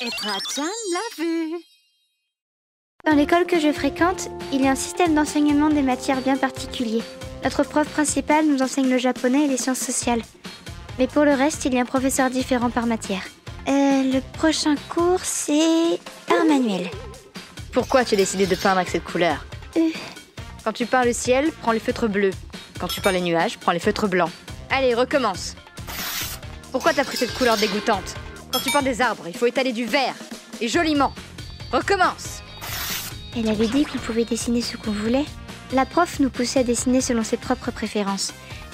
Et Trachan l'a vu. Dans l'école que je fréquente, il y a un système d'enseignement des matières bien particulier. Notre prof principal nous enseigne le japonais et les sciences sociales. Mais pour le reste, il y a un professeur différent par matière. Le prochain cours, c'est art manuel. Pourquoi tu as décidé de peindre avec cette couleur? Quand tu peins le ciel, prends les feutres bleus. Quand tu peins les nuages, prends les feutres blancs. Allez, recommence. Pourquoi t'as pris cette couleur dégoûtante? Quand tu peins des arbres, il faut étaler du vert. Et joliment. Recommence. Elle avait dit qu'on pouvait dessiner ce qu'on voulait. La prof nous poussait à dessiner selon ses propres préférences.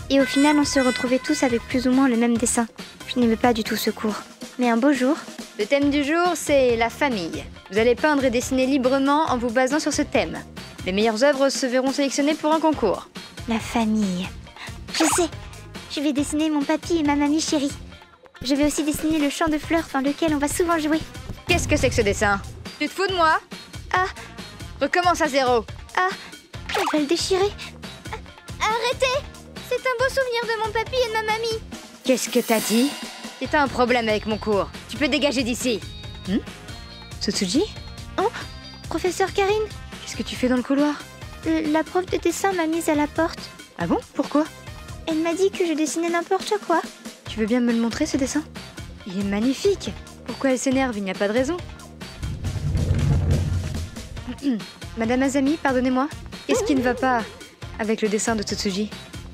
Et au final, on se retrouvait tous avec plus ou moins le même dessin. Je n'aimais pas du tout ce cours. Mais un beau jour... Le thème du jour, c'est la famille. Vous allez peindre et dessiner librement en vous basant sur ce thème. Les meilleures œuvres se verront sélectionnées pour un concours. La famille. Je sais. Je vais dessiner mon papy et ma mamie chérie. Je vais aussi dessiner le champ de fleurs dans lequel on va souvent jouer. Qu'est-ce que c'est que ce dessin? Tu te fous de moi? Ah, Recommence à zéro. ah, on va le déchirer. Arrêtez! C'est un beau souvenir de mon papy et de ma mamie. Qu'est-ce que t'as dit? Si t'as un problème avec mon cours, tu peux dégager d'ici. Tsutsuji? Oh, professeur Karine, Qu'est-ce que tu fais dans le couloir? la prof de dessin m'a mise à la porte. Ah bon? Pourquoi? Elle m'a dit que je dessinais n'importe quoi. Tu veux bien me le montrer, ce dessin? Il est magnifique. Pourquoi elle s'énerve? Il n'y a pas de raison. Madame Azami, pardonnez-moi. Qu'est-ce qui ne va pas avec le dessin de Tsutsuji?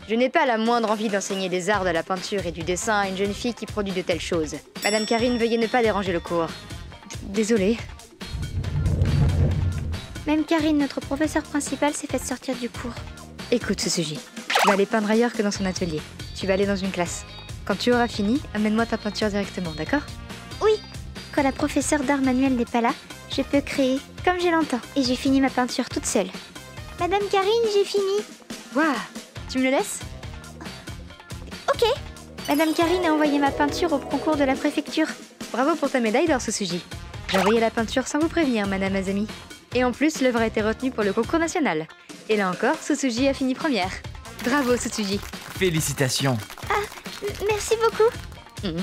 Je n'ai pas la moindre envie d'enseigner des arts de la peinture et du dessin à une jeune fille qui produit de telles choses. Madame Karine, veuillez ne pas déranger le cours. Désolée. Même Karine, notre professeur principal, s'est fait sortir du cours. Écoute, Tsutsuji, tu vas aller peindre ailleurs que dans son atelier. Tu vas aller dans une classe. Quand tu auras fini, amène-moi ta peinture directement, d'accord? Oui, quand la professeure d'art manuel n'est pas là, je peux créer comme je l'entends. Et j'ai fini ma peinture toute seule. Madame Karine, j'ai fini. Waouh! Tu me le laisses? Ok. Madame Karine a envoyé ma peinture au concours de la préfecture. Bravo pour ta médaille d'or, Tsutsuji. J'ai envoyé la peinture sans vous prévenir, Madame Azami. Et en plus, l'œuvre a été retenue pour le concours national. Et là encore, Tsutsuji a fini première. Bravo, Tsutsuji. Félicitations. Merci beaucoup.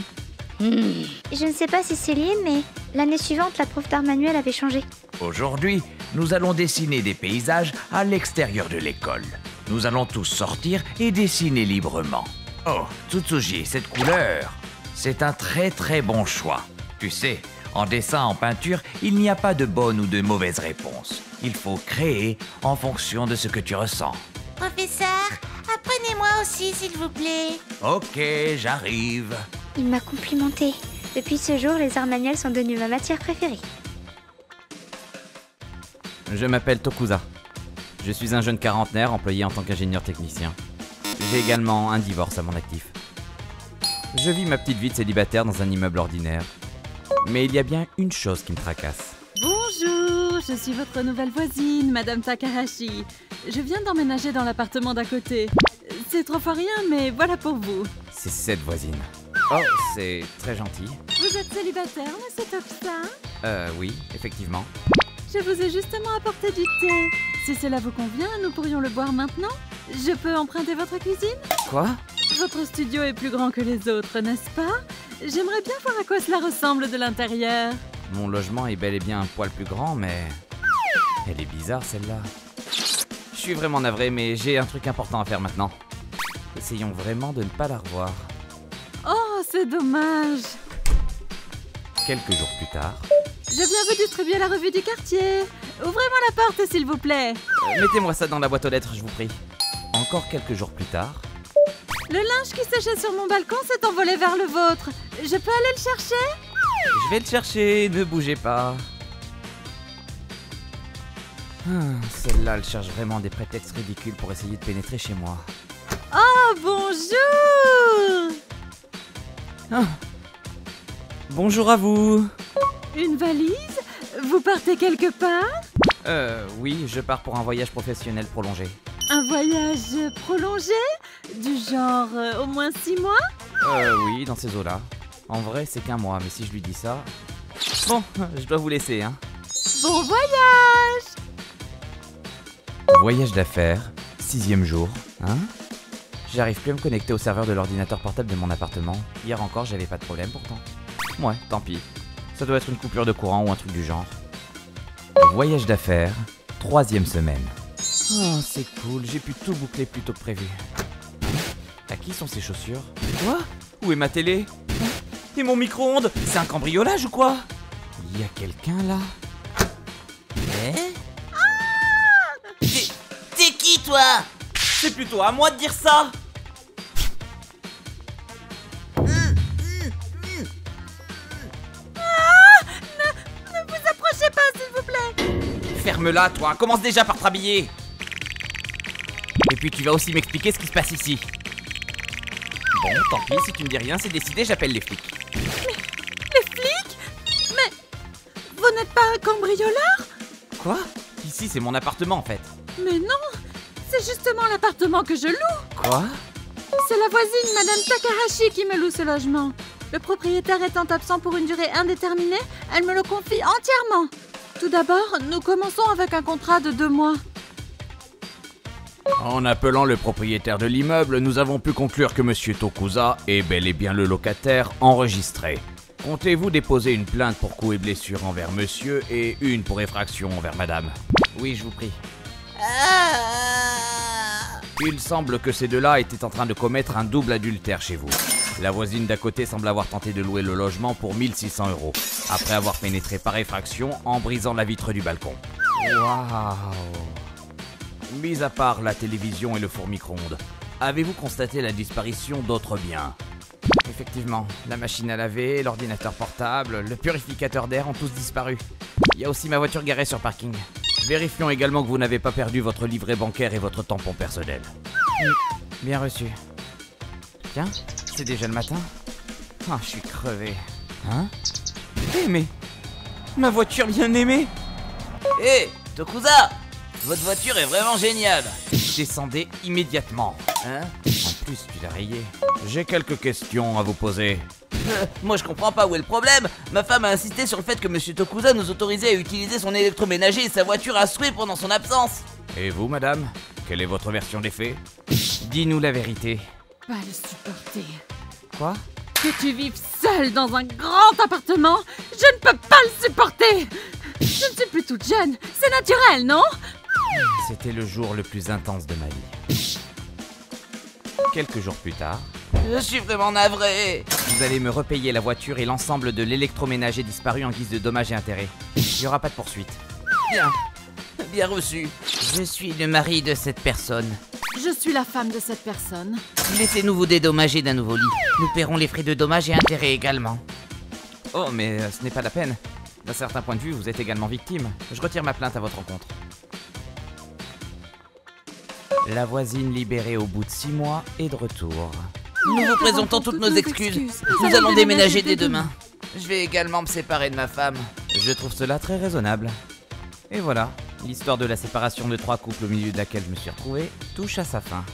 Je ne sais pas si c'est lié, mais l'année suivante, la prof d'art manuel avait changé. Aujourd'hui, nous allons dessiner des paysages à l'extérieur de l'école. Nous allons tous sortir et dessiner librement. Oh, Tsutsuji, cette couleur, c'est un très très bon choix. Tu sais, en dessin, en peinture, il n'y a pas de bonne ou de mauvaise réponse. Il faut créer en fonction de ce que tu ressens. Professeur, apprenez-moi aussi, s'il vous plaît. Ok, j'arrive. Il m'a complimenté. Depuis ce jour, les arts manuels sont devenus ma matière préférée. Je m'appelle Tokusa. Je suis un jeune quarantenaire employé en tant qu'ingénieur technicien. J'ai également un divorce à mon actif. Je vis ma petite vie de célibataire dans un immeuble ordinaire. Mais il y a bien une chose qui me tracasse. Bonjour, je suis votre nouvelle voisine, Madame Takahashi. Je viens d'emménager dans l'appartement d'à côté. C'est trop fort rien, mais voilà pour vous. C'est cette voisine. Oh, c'est très gentil. Vous êtes célibataire, monsieur Tokusa? Oui, effectivement. Je vous ai justement apporté du thé. Si cela vous convient, nous pourrions le boire maintenant. Je peux emprunter votre cuisine? Quoi? Votre studio est plus grand que les autres, n'est-ce pas? J'aimerais bien voir à quoi cela ressemble de l'intérieur. Mon logement est bel et bien un poil plus grand, mais... Elle est bizarre, celle-là. Je suis vraiment navré, mais j'ai un truc important à faire maintenant. Essayons vraiment de ne pas la revoir. Oh, c'est dommage. Quelques jours plus tard... Je viens vous distribuer la revue du quartier. Ouvrez-moi la porte, s'il vous plaît. Mettez-moi ça dans la boîte aux lettres, je vous prie. Encore quelques jours plus tard... Le linge qui séchait sur mon balcon s'est envolé vers le vôtre. Je peux aller le chercher? Je vais le chercher, ne bougez pas. Celle-là, elle cherche vraiment des prétextes ridicules pour essayer de pénétrer chez moi. Oh, bonjour! Bonjour à vous. Une valise? Vous partez quelque part? Oui, je pars pour un voyage professionnel prolongé. Un voyage prolongé? Du genre au moins 6 mois? Oui, dans ces eaux-là. En vrai, c'est qu'un mois, mais si je lui dis ça... Bon, je dois vous laisser, hein. Bon voyage! Voyage d'affaires, 6e jour, hein. J'arrive plus à me connecter au serveur de l'ordinateur portable de mon appartement. Hier encore, j'avais pas de problème pourtant. Ouais, tant pis. Ça doit être une coupure de courant ou un truc du genre. Voyage d'affaires, 3e semaine. Oh, c'est cool, j'ai pu tout boucler plus tôt que prévu. À qui sont ces chaussures? Quoi? Où est ma télé? Et mon micro-ondes? C'est un cambriolage ou quoi? Il y a quelqu'un là? T'es qui, toi? C'est plutôt à moi de dire ça! Ne vous approchez pas, s'il vous plaît. Ferme-la, toi, commence déjà par te rhabiller. Et puis tu vas aussi m'expliquer ce qui se passe ici. Bon, tant pis, si tu me dis rien, c'est décidé, j'appelle les flics. Les flics? Mais vous n'êtes pas un cambrioleur? Quoi? Ici, c'est mon appartement en fait. Mais non, c'est justement l'appartement que je loue. Quoi? C'est la voisine, Madame Takahashi, qui me loue ce logement. Le propriétaire étant absent pour une durée indéterminée, elle me le confie entièrement. Tout d'abord, nous commençons avec un contrat de 2 mois. En appelant le propriétaire de l'immeuble, nous avons pu conclure que Monsieur Tokuza est bel et bien le locataire enregistré. Comptez-vous déposer une plainte pour coups et blessures envers monsieur et une pour effraction envers madame? Oui, je vous prie. Il semble que ces deux-là étaient en train de commettre un double adultère chez vous. La voisine d'à côté semble avoir tenté de louer le logement pour 1600 €, après avoir pénétré par effraction en brisant la vitre du balcon. Waouh. Mis à part la télévision et le four micro-ondes, avez-vous constaté la disparition d'autres biens? Effectivement, la machine à laver, l'ordinateur portable, le purificateur d'air ont tous disparu. Il y a aussi ma voiture garée sur parking. Vérifions également que vous n'avez pas perdu votre livret bancaire et votre tampon personnel. Bien reçu. Tiens, c'est déjà le matin. Ah, je suis crevé. Hein? Mais... ma voiture bien aimée! Hé, Tokuza! Votre voiture est vraiment géniale. Descendez immédiatement. Hein? En plus, tu l'as rayé. J'ai quelques questions à vous poser. Moi je comprends pas où est le problème. Ma femme a insisté sur le fait que Monsieur Tokuza nous autorisait à utiliser son électroménager et sa voiture à souhait pendant son absence. Et vous, madame? Quelle est votre version des faits? Dis-nous la vérité. Pas le supporter. Quoi? Que tu vives seule dans un grand appartement, je ne peux pas le supporter. Je ne suis plus toute jeune, c'est naturel, non? C'était le jour le plus intense de ma vie. Quelques jours plus tard, Je suis vraiment navré. vous allez me repayer la voiture et l'ensemble de l'électroménager disparu en guise de dommages et intérêts. Il n'y aura pas de poursuite. Bien reçu. Je suis le mari de cette personne. Je suis la femme de cette personne. Laissez-nous vous dédommager d'un nouveau lit. Nous paierons les frais de dommages et intérêts également. Oh, mais ce n'est pas la peine. D'un certain point de vue, vous êtes également victime. Je retire ma plainte à votre encontre. La voisine libérée au bout de 6 mois est de retour. Nous vous présentons toutes nos excuses. Nous allons déménager dès demain. Je vais également me séparer de ma femme. Je trouve cela très raisonnable. Et voilà, l'histoire de la séparation de 3 couples au milieu de laquelle je me suis retrouvé touche à sa fin.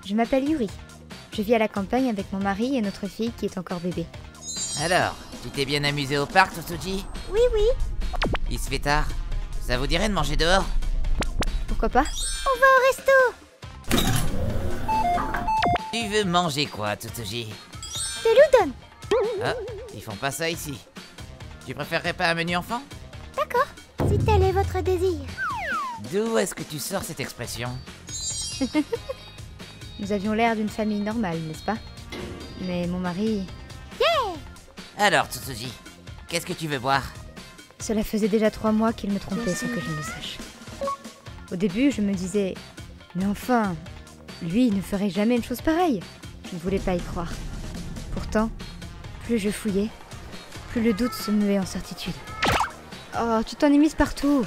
Je m'appelle Yuri. Je vis à la campagne avec mon mari et notre fille qui est encore bébé. Alors, tu t'es bien amusé au parc, Tsutsuji? Oui, oui. Il se fait tard. Ça vous dirait de manger dehors? Pourquoi pas? Tu veux manger quoi, Tsutsuji? De l'udon. Ah, ils font pas ça ici. Tu préférerais pas un menu enfant? Si tel est votre désir. D'où est-ce que tu sors cette expression? Nous avions l'air d'une famille normale, n'est-ce pas? Mais mon mari... Alors, Tsutsuji, qu'est-ce que tu veux boire? Cela faisait déjà 3 mois qu'il me trompait sans que je ne le sache. Au début, je me disais... Mais enfin, lui ne ferait jamais une chose pareille. Je ne voulais pas y croire. Pourtant, plus je fouillais, plus le doute se muait en certitude. Oh, tu t'en es mise partout.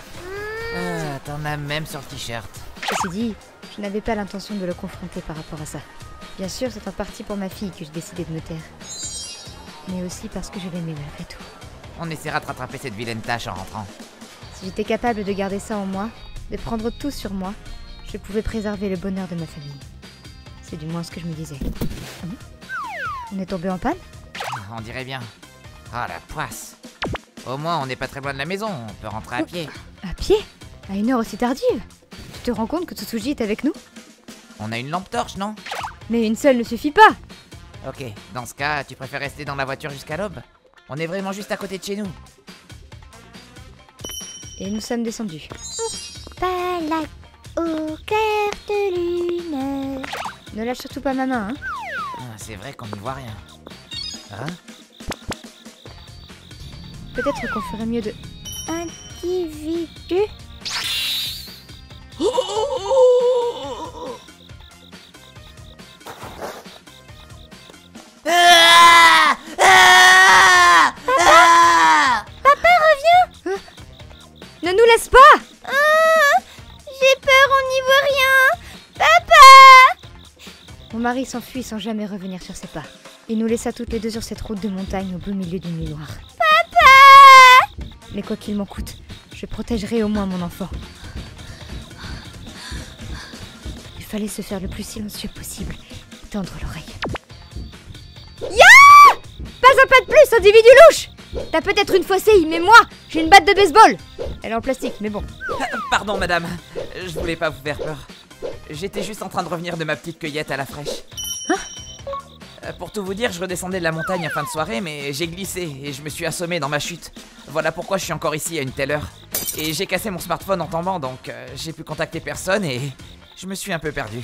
Ah, t'en as même sur le t-shirt. Ceci dit, je n'avais pas l'intention de le confronter par rapport à ça. Bien sûr, c'est en partie pour ma fille que j'ai décidé de me taire. Mais aussi parce que je l'aimais malgré tout. On essaiera de rattraper cette vilaine tâche en rentrant. Si j'étais capable de garder ça en moi, de prendre tout sur moi, je pouvais préserver le bonheur de ma famille. C'est du moins ce que je me disais. Ah bon? On est tombé en panne? On dirait bien. Ah, la poisse. Au moins, on n'est pas très loin de la maison, on peut rentrer à pied. À pied? À une heure aussi tardive? Tu te rends compte que Tsutsuji est avec nous? On a une lampe torche, non? Mais une seule ne suffit pas! Ok, dans ce cas, tu préfères rester dans la voiture jusqu'à l'aube? On est vraiment juste à côté de chez nous. Et nous sommes descendus. Balade au clair de lune. Ne lâche surtout pas ma main, hein. Ah, c'est vrai qu'on n'y voit rien. Hein? Peut-être qu'on ferait mieux de... Individu. Ah! Ah! Ah! Ne nous laisse pas! J'ai peur, on n'y voit rien. Papa! Mon mari s'enfuit sans jamais revenir sur ses pas. Il nous laissa toutes les deux sur cette route de montagne au beau milieu d'une nuit noire. Papa! Mais quoi qu'il m'en coûte, je protégerai au moins mon enfant. Il fallait se faire le plus silencieux possible, tendre l'oreille. Pas un pas de plus, individu louche! T'as peut-être une faucille, mais moi, j'ai une batte de baseball. Elle est en plastique, mais bon. Pardon, madame. Je voulais pas vous faire peur. J'étais juste en train de revenir de ma petite cueillette à la fraîche. Pour tout vous dire, je redescendais de la montagne en fin de soirée, mais j'ai glissé et je me suis assommé dans ma chute. Voilà pourquoi je suis encore ici à une telle heure. Et j'ai cassé mon smartphone en tombant, donc j'ai pu contacter personne et je me suis un peu perdu.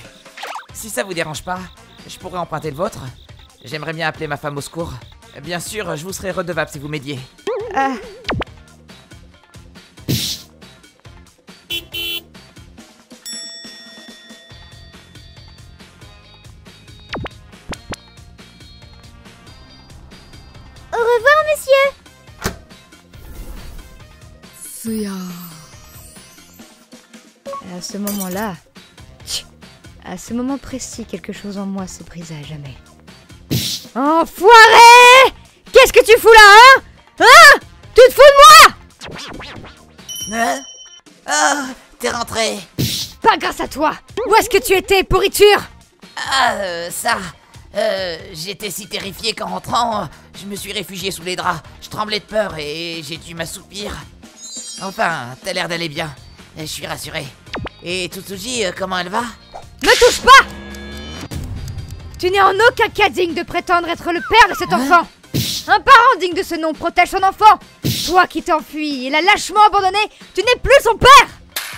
Si ça vous dérange pas, je pourrais emprunter le vôtre. J'aimerais bien appeler ma femme au secours. Bien sûr, je vous serai redevable si vous m'aidiez. Ah. Au revoir, monsieur. À ce moment-là, à ce moment précis, quelque chose en moi se brisa à jamais. Enfoiré! Qu'est-ce que tu fous là, hein? Hein? Tu te fous de moi? Hein? Ah, t'es rentré. Pas grâce à toi! Où est-ce que tu étais, pourriture? Ah, ça. J'étais si terrifié qu'en rentrant, je me suis réfugié sous les draps. Je tremblais de peur et j'ai dû m'assoupir. Enfin, t'as l'air d'aller bien. Je suis rassuré. Et Tsutsuji, comment elle va? Ne touche pas! Tu n'es en aucun cas digne de prétendre être le père de cet enfant! Un parent digne de ce nom protège son enfant! Toi qui t'enfuis et l'as lâchement abandonné, tu n'es plus son père!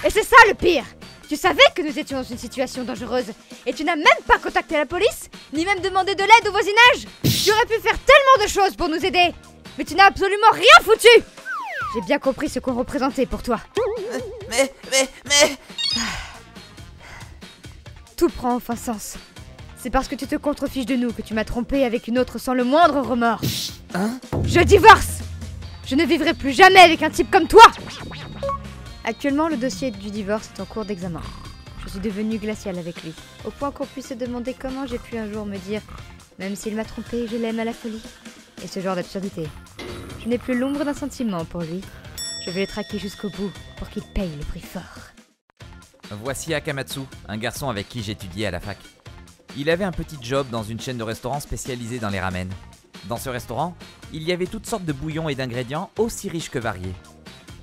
Et c'est ça le pire! Tu savais que nous étions dans une situation dangereuse et tu n'as même pas contacté la police, ni même demandé de l'aide au voisinage! Tu aurais pu faire tellement de choses pour nous aider, mais tu n'as absolument rien foutu! J'ai bien compris ce qu'on représentait pour toi. Mais... Tout prend enfin sens. C'est parce que tu te contrefiches de nous que tu m'as trompé avec une autre sans le moindre remords. Hein? Je divorce! Je ne vivrai plus jamais avec un type comme toi! Actuellement, le dossier du divorce est en cours d'examen. Je suis devenue glaciale avec lui, au point qu'on puisse se demander comment j'ai pu un jour me dire « Même s'il m'a trompé, je l'aime à la folie ». Et ce genre d'absurdité. Je n'ai plus l'ombre d'un sentiment pour lui. Je vais le traquer jusqu'au bout pour qu'il paye le prix fort. Voici Akamatsu, un garçon avec qui j'étudiais à la fac. Il avait un petit job dans une chaîne de restaurants spécialisée dans les ramen. Dans ce restaurant, il y avait toutes sortes de bouillons et d'ingrédients aussi riches que variés.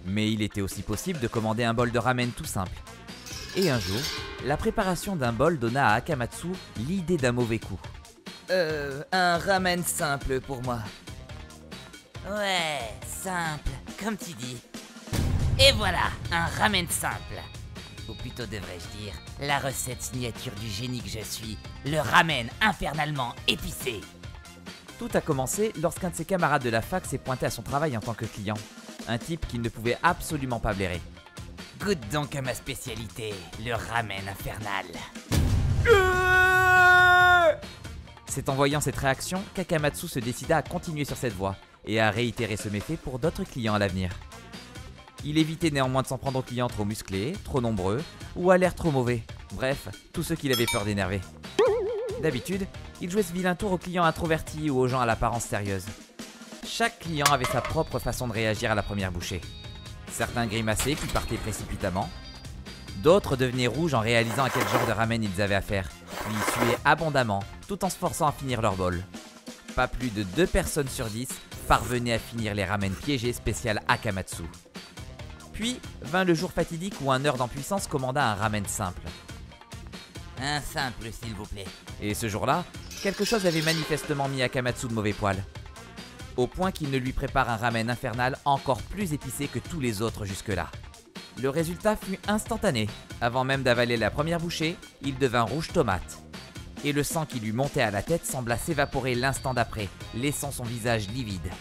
Mais il était aussi possible de commander un bol de ramen tout simple. Et un jour, la préparation d'un bol donna à Akamatsu l'idée d'un mauvais coup. Un ramen simple pour moi. Ouais, simple, comme tu dis. Et voilà, un ramen simple. Ou plutôt devrais-je dire, la recette signature du génie que je suis, le ramen infernalement épicé. Tout a commencé lorsqu'un de ses camarades de la fac s'est pointé à son travail en tant que client. Un type qu'il ne pouvait absolument pas blairer. Goûte donc à ma spécialité, le ramen infernal. C'est en voyant cette réaction qu'Akamatsu se décida à continuer sur cette voie et à réitérer ce méfait pour d'autres clients à l'avenir. Il évitait néanmoins de s'en prendre aux clients trop musclés, trop nombreux ou à l'air trop mauvais. Bref, tous ceux qu'il avait peur d'énerver. D'habitude, il jouait ce vilain tour aux clients introvertis ou aux gens à l'apparence sérieuse. Chaque client avait sa propre façon de réagir à la première bouchée. Certains grimaçaient puis partaient précipitamment. D'autres devenaient rouges en réalisant à quel genre de ramen ils avaient affaire, puis suaient abondamment, tout en se forçant à finir leur bol. Pas plus de 2 personnes sur 10 parvenaient à finir les ramen piégés spécial Akamatsu. Puis vint le jour fatidique où un nerd en puissance commanda un ramen simple. Un simple, s'il vous plaît. Et ce jour-là, quelque chose avait manifestement mis Akamatsu de mauvais poil. au point qu'il ne lui prépare un ramen infernal encore plus épicé que tous les autres jusque-là. Le résultat fut instantané. Avant même d'avaler la première bouchée, il devint rouge tomate. Et le sang qui lui montait à la tête sembla s'évaporer l'instant d'après, laissant son visage livide.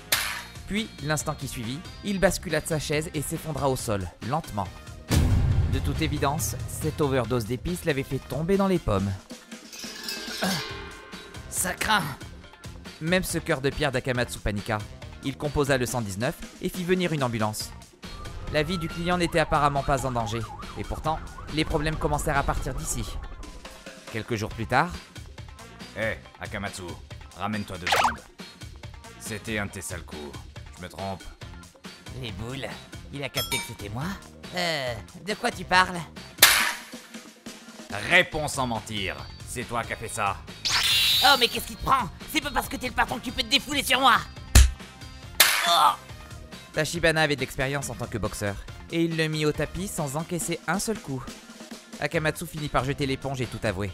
Puis, l'instant qui suivit, il bascula de sa chaise et s'effondra au sol, lentement. De toute évidence, cette overdose d'épices l'avait fait tomber dans les pommes. Ça craint. Même ce cœur de pierre d'Akamatsu paniqua. Il composa le 119 et fit venir une ambulance. La vie du client n'était apparemment pas en danger, et pourtant, les problèmes commencèrent à partir d'ici. Quelques jours plus tard... Hé, Akamatsu, ramène-toi 2 secondes. C'était un de tes sales coups. Je me trompe. Les boules, il a capté que c'était moi? De quoi tu parles? Réponds sans mentir. C'est toi qui as fait ça. Oh, mais qu'est-ce qui te prend? C'est pas parce que t'es le patron que tu peux te défouler sur moi! Oh! Tachibana avait de l'expérience en tant que boxeur, et il le mit au tapis sans encaisser un seul coup. Akamatsu finit par jeter l'éponge et tout avouer.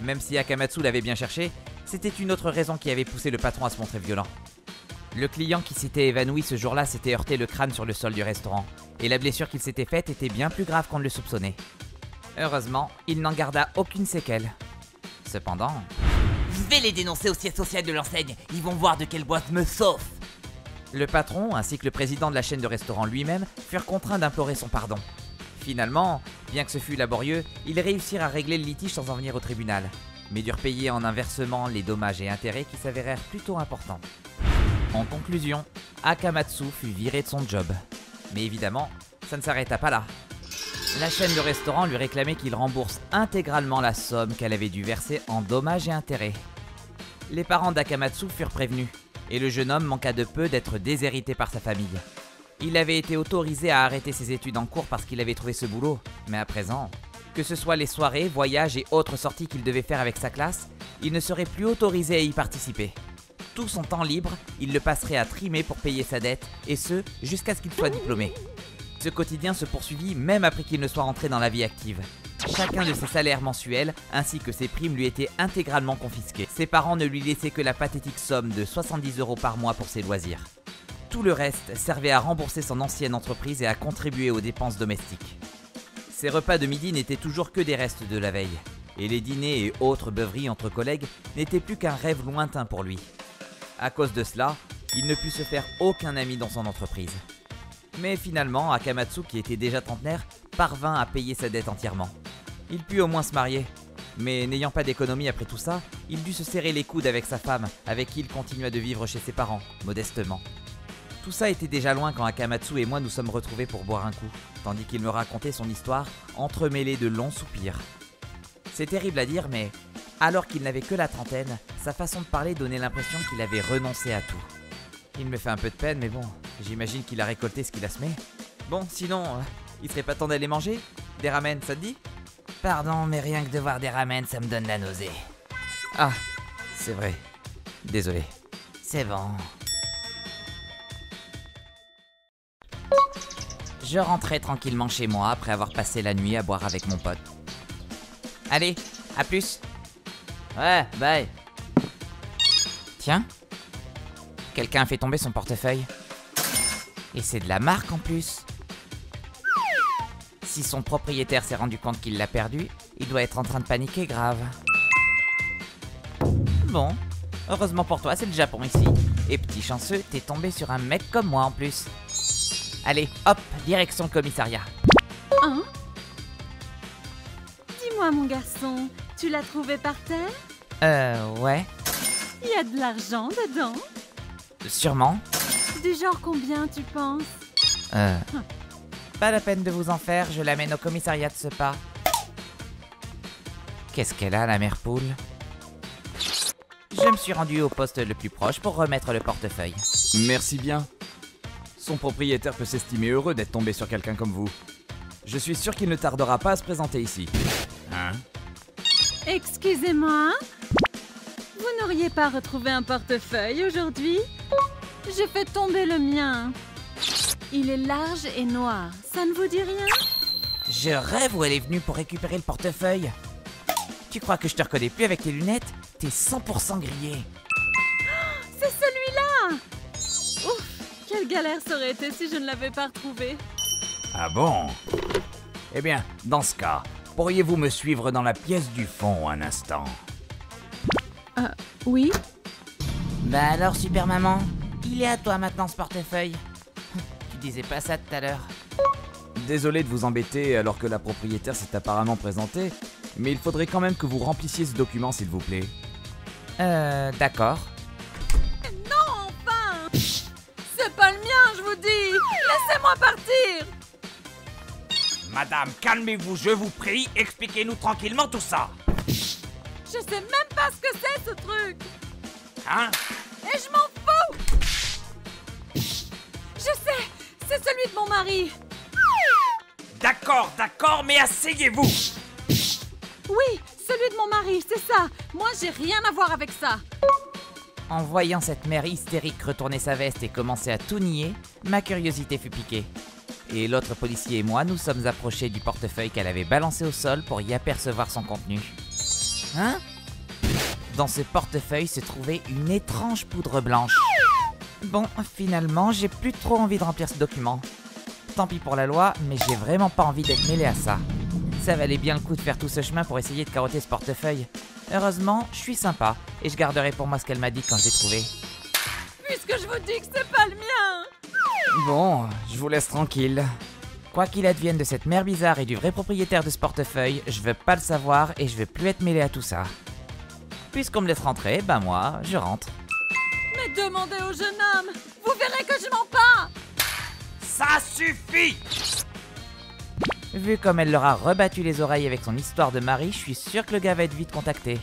Même si Akamatsu l'avait bien cherché, c'était une autre raison qui avait poussé le patron à se montrer violent. Le client qui s'était évanoui ce jour-là s'était heurté le crâne sur le sol du restaurant, et la blessure qu'il s'était faite était bien plus grave qu'on ne le soupçonnait. Heureusement, il n'en garda aucune séquelle. Cependant... Je vais les dénoncer au siège social de l'enseigne, ils vont voir de quelle boîte me sauve. Le patron, ainsi que le président de la chaîne de restaurants lui-même, furent contraints d'implorer son pardon. Finalement, bien que ce fût laborieux, ils réussirent à régler le litige sans en venir au tribunal, mais durent payer en inversement les dommages et intérêts qui s'avérèrent plutôt importants. En conclusion, Akamatsu fut viré de son job. Mais évidemment, ça ne s'arrêta pas là. La chaîne de restaurants lui réclamait qu'il rembourse intégralement la somme qu'elle avait dû verser en dommages et intérêts. Les parents d'Akamatsu furent prévenus, et le jeune homme manqua de peu d'être déshérité par sa famille. Il avait été autorisé à arrêter ses études en cours parce qu'il avait trouvé ce boulot, mais à présent, que ce soit les soirées, voyages et autres sorties qu'il devait faire avec sa classe, il ne serait plus autorisé à y participer. Tout son temps libre, il le passerait à trimer pour payer sa dette, et ce, jusqu'à ce qu'il soit diplômé. Ce quotidien se poursuivit même après qu'il ne soit rentré dans la vie active. Chacun de ses salaires mensuels ainsi que ses primes lui étaient intégralement confisqués. Ses parents ne lui laissaient que la pathétique somme de 70 € par mois pour ses loisirs. Tout le reste servait à rembourser son ancienne entreprise et à contribuer aux dépenses domestiques. Ses repas de midi n'étaient toujours que des restes de la veille, et les dîners et autres beuveries entre collègues n'étaient plus qu'un rêve lointain pour lui. À cause de cela, il ne put se faire aucun ami dans son entreprise. Mais finalement, Akamatsu, qui était déjà trentenaire, parvint à payer sa dette entièrement. Il put au moins se marier, mais n'ayant pas d'économie après tout ça, il dut se serrer les coudes avec sa femme, avec qui il continua de vivre chez ses parents, modestement. Tout ça était déjà loin quand Akamatsu et moi nous sommes retrouvés pour boire un coup, tandis qu'il me racontait son histoire, entremêlée de longs soupirs. C'est terrible à dire, mais alors qu'il n'avait que la trentaine, sa façon de parler donnait l'impression qu'il avait renoncé à tout. Il me fait un peu de peine, mais bon, j'imagine qu'il a récolté ce qu'il a semé. Bon, sinon, il serait pas temps d'aller manger? Des ramen, ça te dit? Pardon, mais rien que de voir des ramen, ça me donne la nausée. Ah, c'est vrai. Désolé. C'est bon. Je rentrais tranquillement chez moi après avoir passé la nuit à boire avec mon pote. Allez, à plus. Ouais, bye. Tiens. Quelqu'un a fait tomber son portefeuille. Et c'est de la marque en plus. Si son propriétaire s'est rendu compte qu'il l'a perdu, il doit être en train de paniquer grave. Bon, heureusement pour toi, c'est le Japon ici. Et petit chanceux, t'es tombé sur un mec comme moi en plus. Allez, hop, direction le commissariat. Hein? Dis-moi mon garçon, tu l'as trouvé par terre? Ouais. Il y a de l'argent dedans? Sûrement. Du genre combien tu penses? Pas la peine de vous en faire, je l'amène au commissariat de ce pas. Qu'est-ce qu'elle a, la mère poule? Je me suis rendu au poste le plus proche pour remettre le portefeuille. Merci bien. Son propriétaire peut s'estimer heureux d'être tombé sur quelqu'un comme vous. Je suis sûr qu'il ne tardera pas à se présenter ici. Hein? Excusez-moi, vous n'auriez pas retrouvé un portefeuille aujourd'hui? J'ai fait tomber le mien. Il est large et noir, ça ne vous dit rien? Je rêve où elle est venue pour récupérer le portefeuille. Tu crois que je te reconnais plus avec tes lunettes? T'es 100% grillé. C'est celui-là! quelle galère ça aurait été si je ne l'avais pas retrouvé. Ah bon? Eh bien, dans ce cas, pourriez-vous me suivre dans la pièce du fond un instant? Oui? Bah alors, super maman, il est à toi maintenant ce portefeuille. Tu disais pas ça tout à l'heure. Désolé de vous embêter alors que la propriétaire s'est apparemment présentée, mais il faudrait quand même que vous remplissiez ce document s'il vous plaît. D'accord. Non, enfin! C'est pas le mien, je vous dis! Laissez-moi partir! Madame, calmez-vous, je vous prie, expliquez-nous tranquillement tout ça. Je sais même pas ce que c'est, ce truc! Hein? Et je m'en fous! Je sais! C'est celui de mon mari! D'accord, mais asseyez-vous. Oui, celui de mon mari, c'est ça! Moi, j'ai rien à voir avec ça! En voyant cette mère hystérique retourner sa veste et commencer à tout nier, ma curiosité fut piquée. Et l'autre policier et moi nous sommes approchés du portefeuille qu'elle avait balancé au sol pour y apercevoir son contenu. Hein? Dans ce portefeuille se trouvait une étrange poudre blanche. Bon, finalement, j'ai plus trop envie de remplir ce document. Tant pis pour la loi, mais j'ai vraiment pas envie d'être mêlé à ça. Ça valait bien le coup de faire tout ce chemin pour essayer de carotter ce portefeuille. Heureusement, je suis sympa, et je garderai pour moi ce qu'elle m'a dit quand je l'ai trouvé. Puisque je vous dis que c'est pas le mien! Bon, je vous laisse tranquille. Quoi qu'il advienne de cette mère bizarre et du vrai propriétaire de ce portefeuille, je veux pas le savoir et je veux plus être mêlé à tout ça. Puisqu'on me laisse rentrer, bah moi, je rentre. Mais demandez au jeune homme! Vous verrez que je mens pas! Ça suffit. Vu comme elle leur a rebattu les oreilles avec son histoire de mari, je suis sûr que le gars va être vite contacté.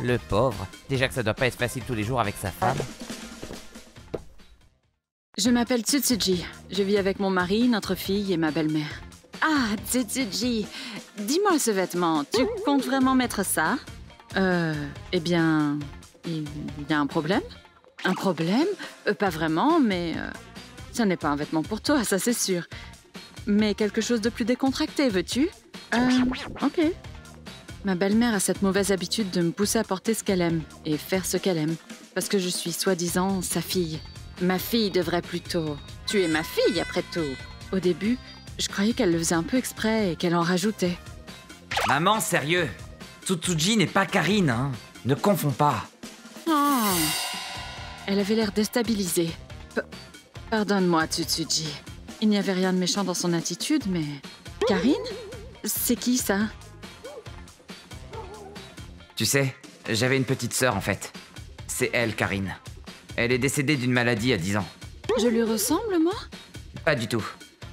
Le pauvre, déjà que ça doit pas être facile tous les jours avec sa femme. Je m'appelle Tsutsuji. Je vis avec mon mari, notre fille et ma belle-mère. Ah, Tsutsuji, dis-moi ce vêtement, tu comptes vraiment mettre ça? Eh bien, il y a un problème? Un problème? Pas vraiment, mais ça n'est pas un vêtement pour toi, ça c'est sûr. Mais quelque chose de plus décontracté, veux-tu? Ok. Ma belle-mère a cette mauvaise habitude de me pousser à porter ce qu'elle aime et faire ce qu'elle aime. Parce que je suis soi-disant sa fille. Ma fille devrait plutôt... Tu es ma fille, après tout. Au début, je croyais qu'elle le faisait un peu exprès et qu'elle en rajoutait. Maman, sérieux. Tsutsuji n'est pas Karine, hein. Ne confonds pas. Oh. Elle avait l'air déstabilisée. Pardonne-moi, Tsutsuji. Il n'y avait rien de méchant dans son attitude, mais... Karine? C'est qui, ça? Tu sais, j'avais une petite sœur en fait. C'est elle, Karine. Elle est décédée d'une maladie à 10 ans. Je lui ressemble, moi? Pas du tout.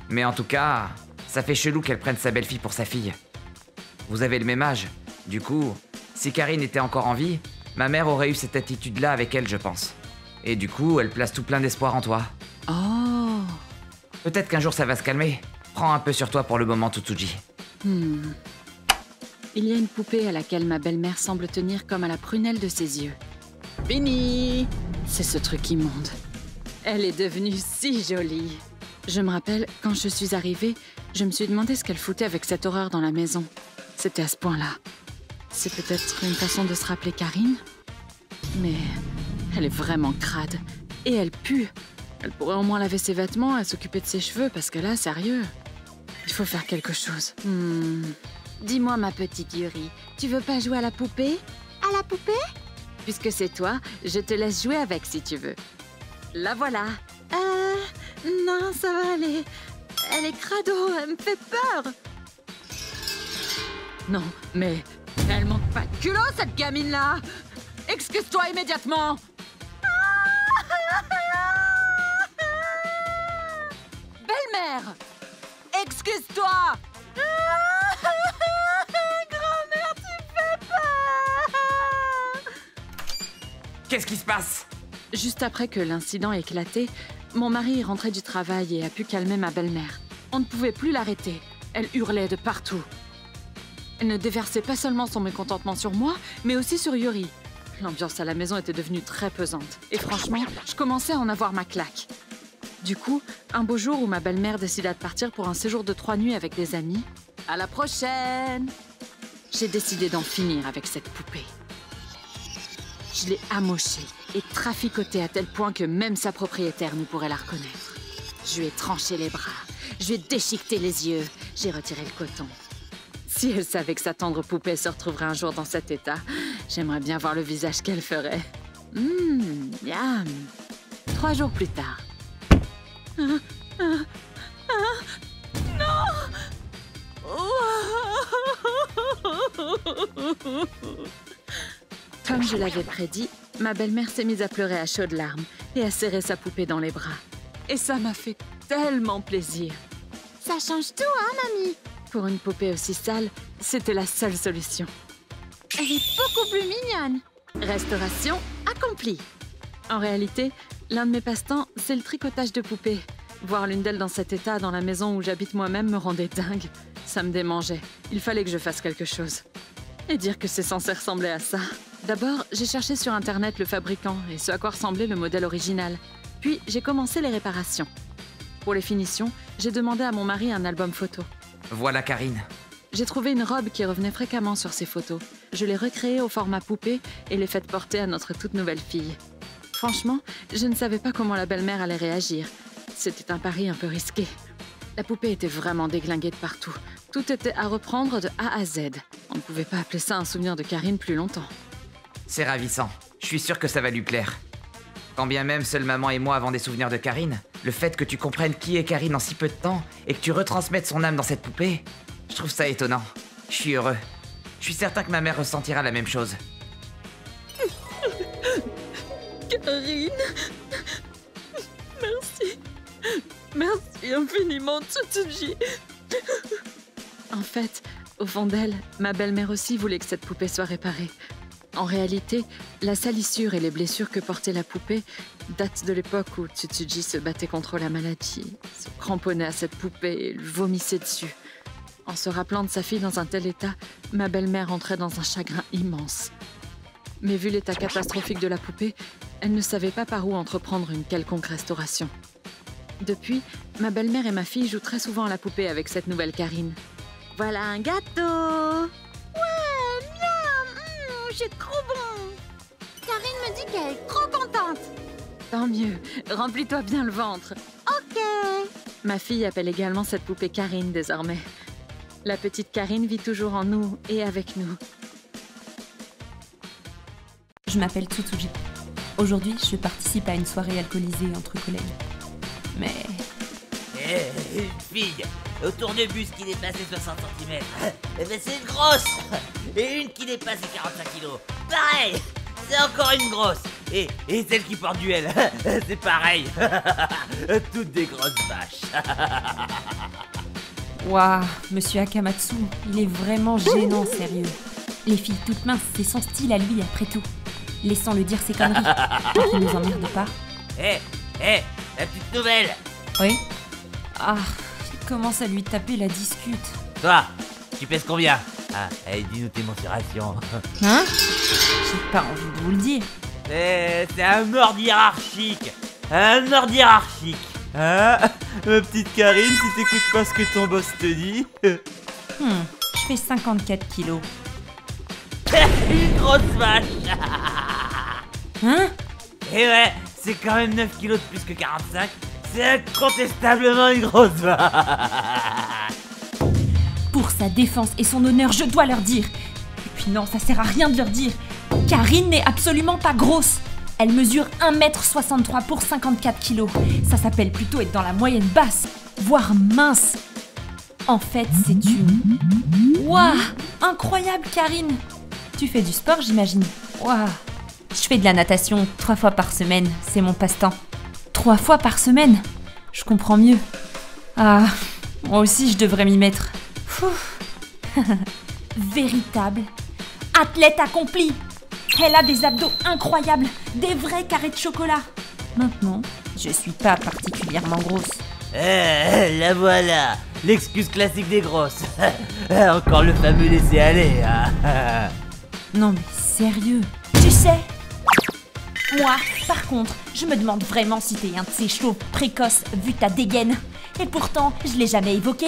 Mais en tout cas, ça fait chelou qu'elle prenne sa belle-fille pour sa fille. Vous avez le même âge. Du coup, si Karine était encore en vie, ma mère aurait eu cette attitude-là avec elle, je pense. Et du coup, elle place tout plein d'espoir en toi. Oh. Peut-être qu'un jour ça va se calmer. Prends un peu sur toi pour le moment, Tsutsuji. Il y a une poupée à laquelle ma belle-mère semble tenir comme à la prunelle de ses yeux. Fini! C'est ce truc immonde. Elle est devenue si jolie. Je me rappelle, quand je suis arrivée, je me suis demandé ce qu'elle foutait avec cette horreur dans la maison. C'était à ce point-là. C'est peut-être une façon de se rappeler Karine? Mais elle est vraiment crade. Et elle pue. Elle pourrait au moins laver ses vêtements et s'occuper de ses cheveux, parce que là, sérieux, il faut faire quelque chose. Dis-moi, ma petite Yuri, tu veux pas jouer à la poupée? À la poupée? Puisque c'est toi, je te laisse jouer avec si tu veux. La voilà. Non, ça va aller. Elle est crado, elle me fait peur. Non, mais elle manque pas de culot, cette gamine-là. Excuse-toi immédiatement. Belle-mère, excuse-toi. Grand-mère, tu fais peur. Qu'est-ce qui se passe? Juste après que l'incident éclaté, mon mari est rentré du travail et a pu calmer ma belle-mère. On ne pouvait plus l'arrêter. Elle hurlait de partout. Elle ne déversait pas seulement son mécontentement sur moi, mais aussi sur Yuri. L'ambiance à la maison était devenue très pesante. Et franchement, je commençais à en avoir ma claque. Du coup, un beau jour où ma belle-mère décida de partir pour un séjour de 3 nuits avec des amis, à la prochaine! J'ai décidé d'en finir avec cette poupée. Je l'ai amochée et traficotée à tel point que même sa propriétaire ne pourrait la reconnaître. Je lui ai tranché les bras, je lui ai déchiqueté les yeux, j'ai retiré le coton. Si elle savait que sa tendre poupée se retrouverait un jour dans cet état, j'aimerais bien voir le visage qu'elle ferait. Miam. 3 jours plus tard. Comme je l'avais prédit, ma belle-mère s'est mise à pleurer à chaudes larmes et à serrer sa poupée dans les bras. Et ça m'a fait tellement plaisir. Ça change tout, hein, mamie? Pour une poupée aussi sale, c'était la seule solution. Elle est beaucoup plus mignonne. Restauration accomplie. En réalité, l'un de mes passe-temps, c'est le tricotage de poupées. Voir l'une d'elles dans cet état dans la maison où j'habite moi-même me rendait dingue. Ça me démangeait. Il fallait que je fasse quelque chose. Et dire que c'est censé ressembler à ça. D'abord, j'ai cherché sur Internet le fabricant et ce à quoi ressemblait le modèle original. Puis, j'ai commencé les réparations. Pour les finitions, j'ai demandé à mon mari un album photo. Voilà Karine. J'ai trouvé une robe qui revenait fréquemment sur ces photos. Je l'ai recréée au format poupée et l'ai faite porter à notre toute nouvelle fille. Franchement, je ne savais pas comment la belle-mère allait réagir. C'était un pari un peu risqué. La poupée était vraiment déglinguée de partout. Tout était à reprendre de A à Z. On ne pouvait pas appeler ça un souvenir de Karine plus longtemps. C'est ravissant. Je suis sûr que ça va lui plaire. Quand bien même seule maman et moi avons des souvenirs de Karine, le fait que tu comprennes qui est Karine en si peu de temps et que tu retransmettes son âme dans cette poupée, je trouve ça étonnant. Je suis heureux. Je suis certain que ma mère ressentira la même chose. Karine, merci. Merci infiniment, Tsutsuji. En fait, au fond d'elle, ma belle-mère aussi voulait que cette poupée soit réparée. En réalité, la salissure et les blessures que portait la poupée datent de l'époque où Tsutsuji se battait contre la maladie, se cramponnait à cette poupée et lui vomissait dessus. En se rappelant de sa fille dans un tel état, ma belle-mère entrait dans un chagrin immense. Mais vu l'état catastrophique de la poupée, elle ne savait pas par où entreprendre une quelconque restauration. Depuis, ma belle-mère et ma fille jouent très souvent à la poupée avec cette nouvelle Karine. Voilà un gâteau! Ouais, miam, c'est trop bon. Karine me dit qu'elle est trop contente. Tant mieux, remplis-toi bien le ventre. Ok. Ma fille appelle également cette poupée Karine désormais. La petite Karine vit toujours en nous et avec nous. Je m'appelle Tsutsuji. Aujourd'hui, je participe à une soirée alcoolisée entre collègues. Mais... Une fille au tournebus qui dépassait 60 cm. Eh ben c'est une grosse. Et une qui dépassait 45 kilos. Pareil. C'est encore une grosse. Et celle qui porte du L. C'est pareil. Toutes des grosses vaches. Waouh, monsieur Akamatsu, il est vraiment gênant, sérieux. Les filles toutes minces, c'est son style à lui, après tout. Laissons-le dire ses conneries, pour qu'il nous emmerde pas. La petite nouvelle. Oui. Ah, il commence à lui taper la discute. Toi, tu pèses combien? Ah, allez, dis-nous tes mensurations. Hein? J'ai pas envie de vous le dire. C'est un ordre hiérarchique. Un ordre hiérarchique. Hein? Ma petite Karine, si t'écoutes pas ce que ton boss te dit. Je fais 54 kilos. Une grosse vache. Hein? Et ouais, c'est quand même 9 kilos de plus que 45. C'est incontestablement une grosse vache. Pour sa défense et son honneur, je dois leur dire. Et puis non, ça sert à rien de leur dire. Karine n'est absolument pas grosse. Elle mesure 1m63 pour 54 kilos. Ça s'appelle plutôt être dans la moyenne basse, voire mince. En fait, c'est une... Waouh! Incroyable, Karine! Tu fais du sport, j'imagine? Waouh! Je fais de la natation 3 fois par semaine, c'est mon passe-temps. 3 fois par semaine? Je comprends mieux. Ah, moi aussi je devrais m'y mettre. Véritable athlète accompli. Elle a des abdos incroyables, des vrais carrés de chocolat. Maintenant, je suis pas particulièrement grosse. La voilà, l'excuse classique des grosses. Encore le fameux laisser-aller. Non mais sérieux. Tu sais, moi, par contre, je me demande vraiment si t'es un de ces chauves précoces vu ta dégaine. Et pourtant, je l'ai jamais évoqué.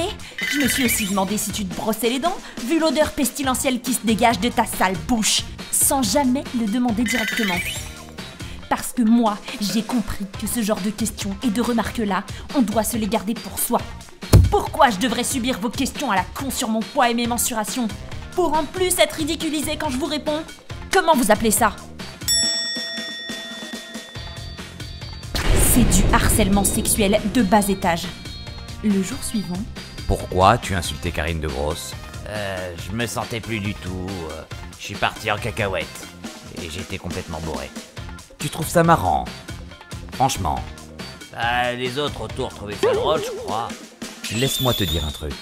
Je me suis aussi demandé si tu te brossais les dents, vu l'odeur pestilentielle qui se dégage de ta sale bouche. sans jamais le demander directement. Parce que moi, j'ai compris que ce genre de questions et de remarques-là, on doit se les garder pour soi. Pourquoi je devrais subir vos questions à la con sur mon poids et mes mensurations? Pour en plus être ridiculisé quand je vous réponds? Comment vous appelez ça? C'est du harcèlement sexuel de bas étage. Le jour suivant... Pourquoi tu insultais Karine de Grosse? Je me sentais plus du tout. Je suis parti en cacahuète. Et j'étais complètement bourré. Tu trouves ça marrant? Franchement. Les autres autour trouvaient ça drôle, je crois. Laisse-moi te dire un truc.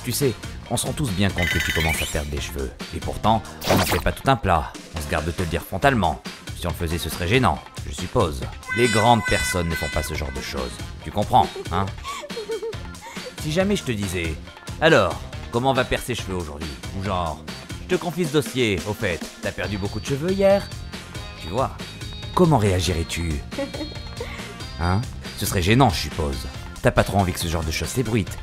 Tu sais, on se rend tous bien compte que tu commences à perdre des cheveux. Et pourtant, on n'en fait pas tout un plat. On se garde de te le dire frontalement. Si on le faisait, ce serait gênant, je suppose. Les grandes personnes ne font pas ce genre de choses. Tu comprends, hein? Si jamais je te disais... Alors, comment va perdre ses cheveux aujourd'hui? Ou genre... Je te confie ce dossier, au fait, t'as perdu beaucoup de cheveux hier? Tu vois, comment réagirais-tu? Hein? Ce serait gênant, je suppose. T'as pas trop envie que ce genre de choses s'ébruite.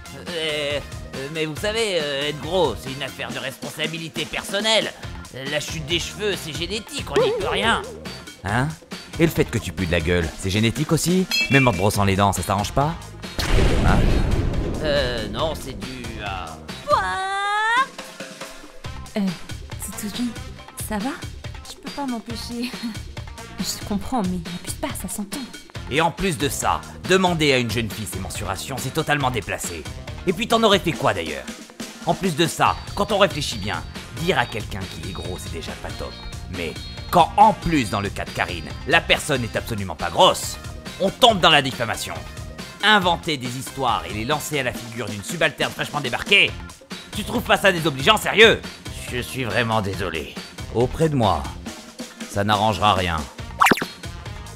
Mais vous savez, être gros, c'est une affaire de responsabilité personnelle. La chute des cheveux, c'est génétique, on n'y peut rien. Hein? Et le fait que tu pues de la gueule, c'est génétique aussi? Même en te brossant les dents, ça t'arrange pas? C'est dommage. Non, c'est dû à... Tsutsuji, ça va? Je peux pas m'empêcher. Je comprends, mais n'abuse pas, ça s'entend. Et en plus de ça, demander à une jeune fille ses mensurations, c'est totalement déplacé. Et puis t'en aurais fait quoi d'ailleurs? En plus de ça, quand on réfléchit bien, dire à quelqu'un qu'il est gros, c'est déjà pas top. Mais quand en plus, dans le cas de Karine, la personne n'est absolument pas grosse, on tombe dans la diffamation. Inventer des histoires et les lancer à la figure d'une subalterne fraîchement débarquée, tu trouves pas ça désobligeant, sérieux? Je suis vraiment désolé. Auprès de moi, ça n'arrangera rien.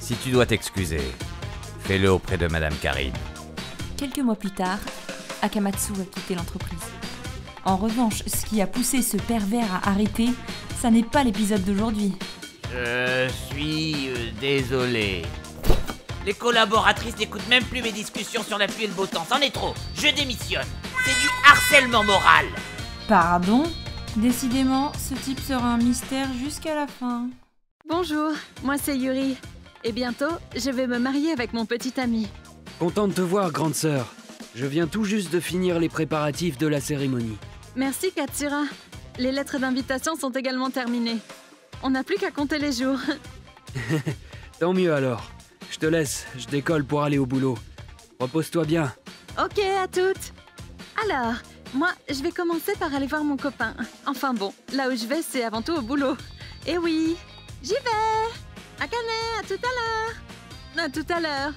Si tu dois t'excuser, fais-le auprès de Madame Karine. Quelques mois plus tard, Akamatsu a quitté l'entreprise. En revanche, ce qui a poussé ce pervers à arrêter, ça n'est pas l'épisode d'aujourd'hui. Je suis désolé. Les collaboratrices n'écoutent même plus mes discussions sur la pluie et le beau temps, c'en est trop. Je démissionne. C'est du harcèlement moral. Pardon? Décidément, ce type sera un mystère jusqu'à la fin. Bonjour, moi c'est Yuri. Et bientôt, je vais me marier avec mon petit ami. Content de te voir, grande sœur. Je viens tout juste de finir les préparatifs de la cérémonie. Merci Katsura. Les lettres d'invitation sont également terminées. On n'a plus qu'à compter les jours. Tant mieux alors. Je te laisse, je décolle pour aller au boulot. Repose-toi bien. Ok, à toutes. Alors, moi, je vais commencer par aller voir mon copain. Enfin bon, là où je vais, c'est avant tout au boulot. Eh oui, j'y vais. Akane, à tout à l'heure. À tout à l'heure.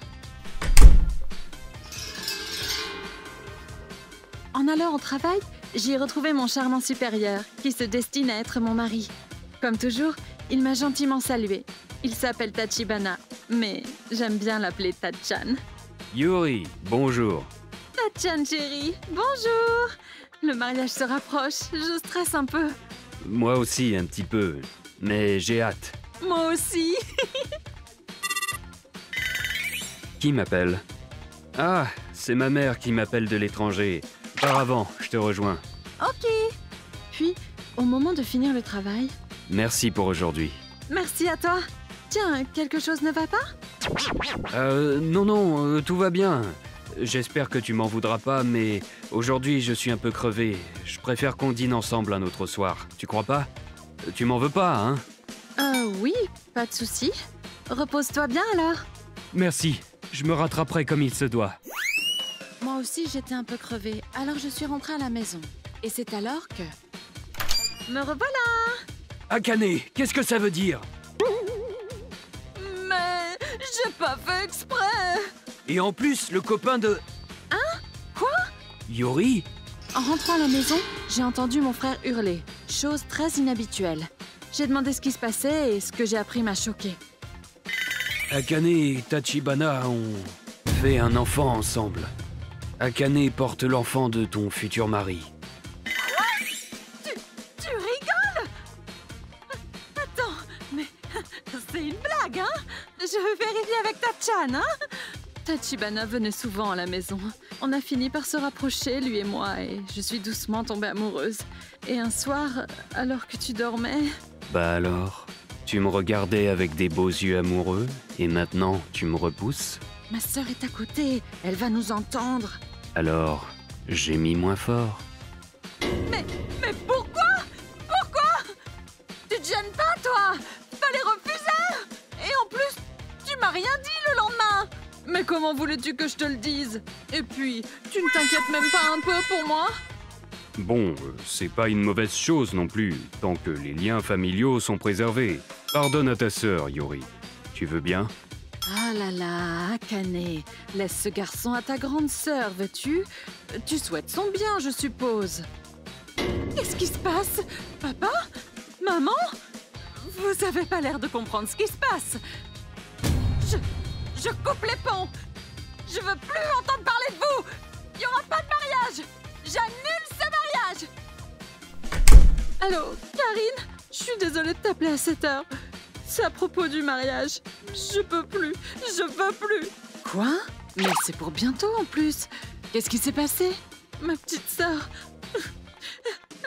En allant au travail, j'y ai retrouvé mon charmant supérieur, qui se destine à être mon mari. Comme toujours, il m'a gentiment salué. Il s'appelle Tachibana, mais j'aime bien l'appeler Tachan. Yuri, bonjour. Tachan chérie, bonjour. Le mariage se rapproche, je stresse un peu. Moi aussi, un petit peu, mais j'ai hâte. Moi aussi. Qui m'appelle? Ah, c'est ma mère qui m'appelle de l'étranger. Par avant, je te rejoins. Ok. Puis, au moment de finir le travail... Merci pour aujourd'hui. Merci à toi. Tiens, quelque chose ne va pas? Non, tout va bien. J'espère que tu m'en voudras pas, mais aujourd'hui, je suis un peu crevé. Je préfère qu'on dîne ensemble un autre soir. Tu crois pas? Tu m'en veux pas, hein? Oui, pas de souci. Repose-toi bien alors. Merci. Je me rattraperai comme il se doit. Moi aussi, j'étais un peu crevée, alors je suis rentrée à la maison. Et c'est alors que... Me revoilà! Akane, qu'est-ce que ça veut dire? Mais... j'ai pas fait exprès! Et en plus, le copain de... Hein? Quoi? Yuri? En rentrant à la maison, j'ai entendu mon frère hurler. Chose très inhabituelle. J'ai demandé ce qui se passait et ce que j'ai appris m'a choquée. Akane et Tachibana ont fait un enfant ensemble. Akane porte l'enfant de ton futur mari. Quoi? Tu rigoles? Attends, mais c'est une blague, hein? Je vérifie avec Tachan, hein? Tachibana venait souvent à la maison. On a fini par se rapprocher, lui et moi, et je suis doucement tombée amoureuse. Et un soir, alors que tu dormais... Bah alors, tu me regardais avec des beaux yeux amoureux, et maintenant tu me repousses? Ma sœur est à côté, elle va nous entendre. Alors, j'ai mis moins fort. Mais pourquoi? Pourquoi? Tu te gênes pas, toi? Fallait refuser! Et en plus, tu m'as rien dit le lendemain! Mais comment voulais-tu que je te le dise? Et puis, tu ne t'inquiètes même pas un peu pour moi? Bon, c'est pas une mauvaise chose non plus, tant que les liens familiaux sont préservés. Pardonne à ta sœur, Yuri. Tu veux bien? Ah là là, Akane, laisse ce garçon à ta grande sœur, veux-tu? Tu souhaites son bien, je suppose. Qu'est-ce qui se passe? Papa? Maman? Vous avez pas l'air de comprendre ce qui se passe. Je coupe les ponts. Je veux plus entendre parler de vous. Il n'y aura pas de mariage. J'annule ce mariage. Allô, Karine? Je suis désolée de t'appeler à cette heure. C'est à propos du mariage. Je peux plus. Je veux plus. Quoi? Mais c'est pour bientôt en plus. Qu'est-ce qui s'est passé? Ma petite sœur.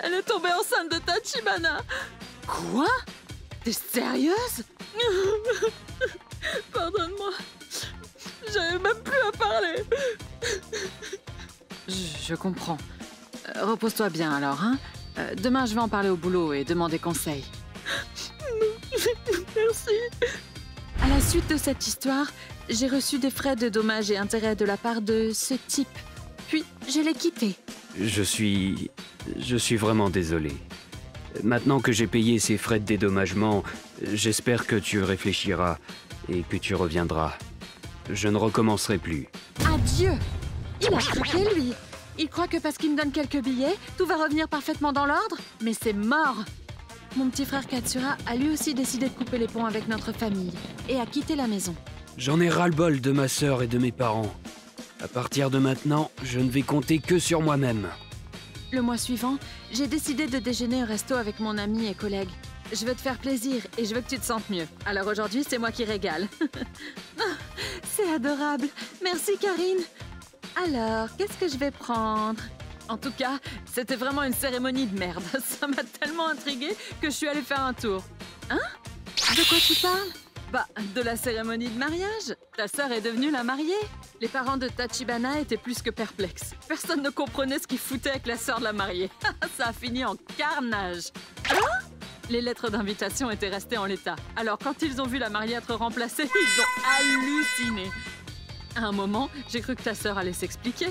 Elle est tombée enceinte de Tachibana. Quoi? T'es sérieuse? Pardonne-moi. J'arrive même plus à parler. Je comprends. Repose-toi bien alors, hein? Demain, je vais en parler au boulot et demander conseil. Merci. À la suite de cette histoire, j'ai reçu des frais de dommages et intérêts de la part de ce type. Puis, je l'ai quitté. Je suis vraiment désolé. Maintenant que j'ai payé ces frais de dédommagement, j'espère que tu réfléchiras et que tu reviendras. Je ne recommencerai plus. Adieu! Il a craqué, lui. Il croit que parce qu'il me donne quelques billets, tout va revenir parfaitement dans l'ordre, mais c'est mort. Mon petit frère Katsura a lui aussi décidé de couper les ponts avec notre famille et a quitté la maison. J'en ai ras-le-bol de ma sœur et de mes parents. À partir de maintenant, je ne vais compter que sur moi-même. Le mois suivant, j'ai décidé de déjeuner au resto avec mon ami et collègue. Je veux te faire plaisir et je veux que tu te sentes mieux. Alors aujourd'hui, c'est moi qui régale. C'est adorable. Merci, Karine. Alors, qu'est-ce que je vais prendre? En tout cas, c'était vraiment une cérémonie de merde. Ça m'a tellement intriguée que je suis allée faire un tour. Hein? De quoi tu parles? Bah, de la cérémonie de mariage. Ta sœur est devenue la mariée. Les parents de Tachibana étaient plus que perplexes. Personne ne comprenait ce qu'ils foutaient avec la sœur de la mariée. Ça a fini en carnage. Hein? Les lettres d'invitation étaient restées en l'état. Alors, quand ils ont vu la mariée être remplacée, ils ont halluciné. À un moment, j'ai cru que ta sœur allait s'expliquer.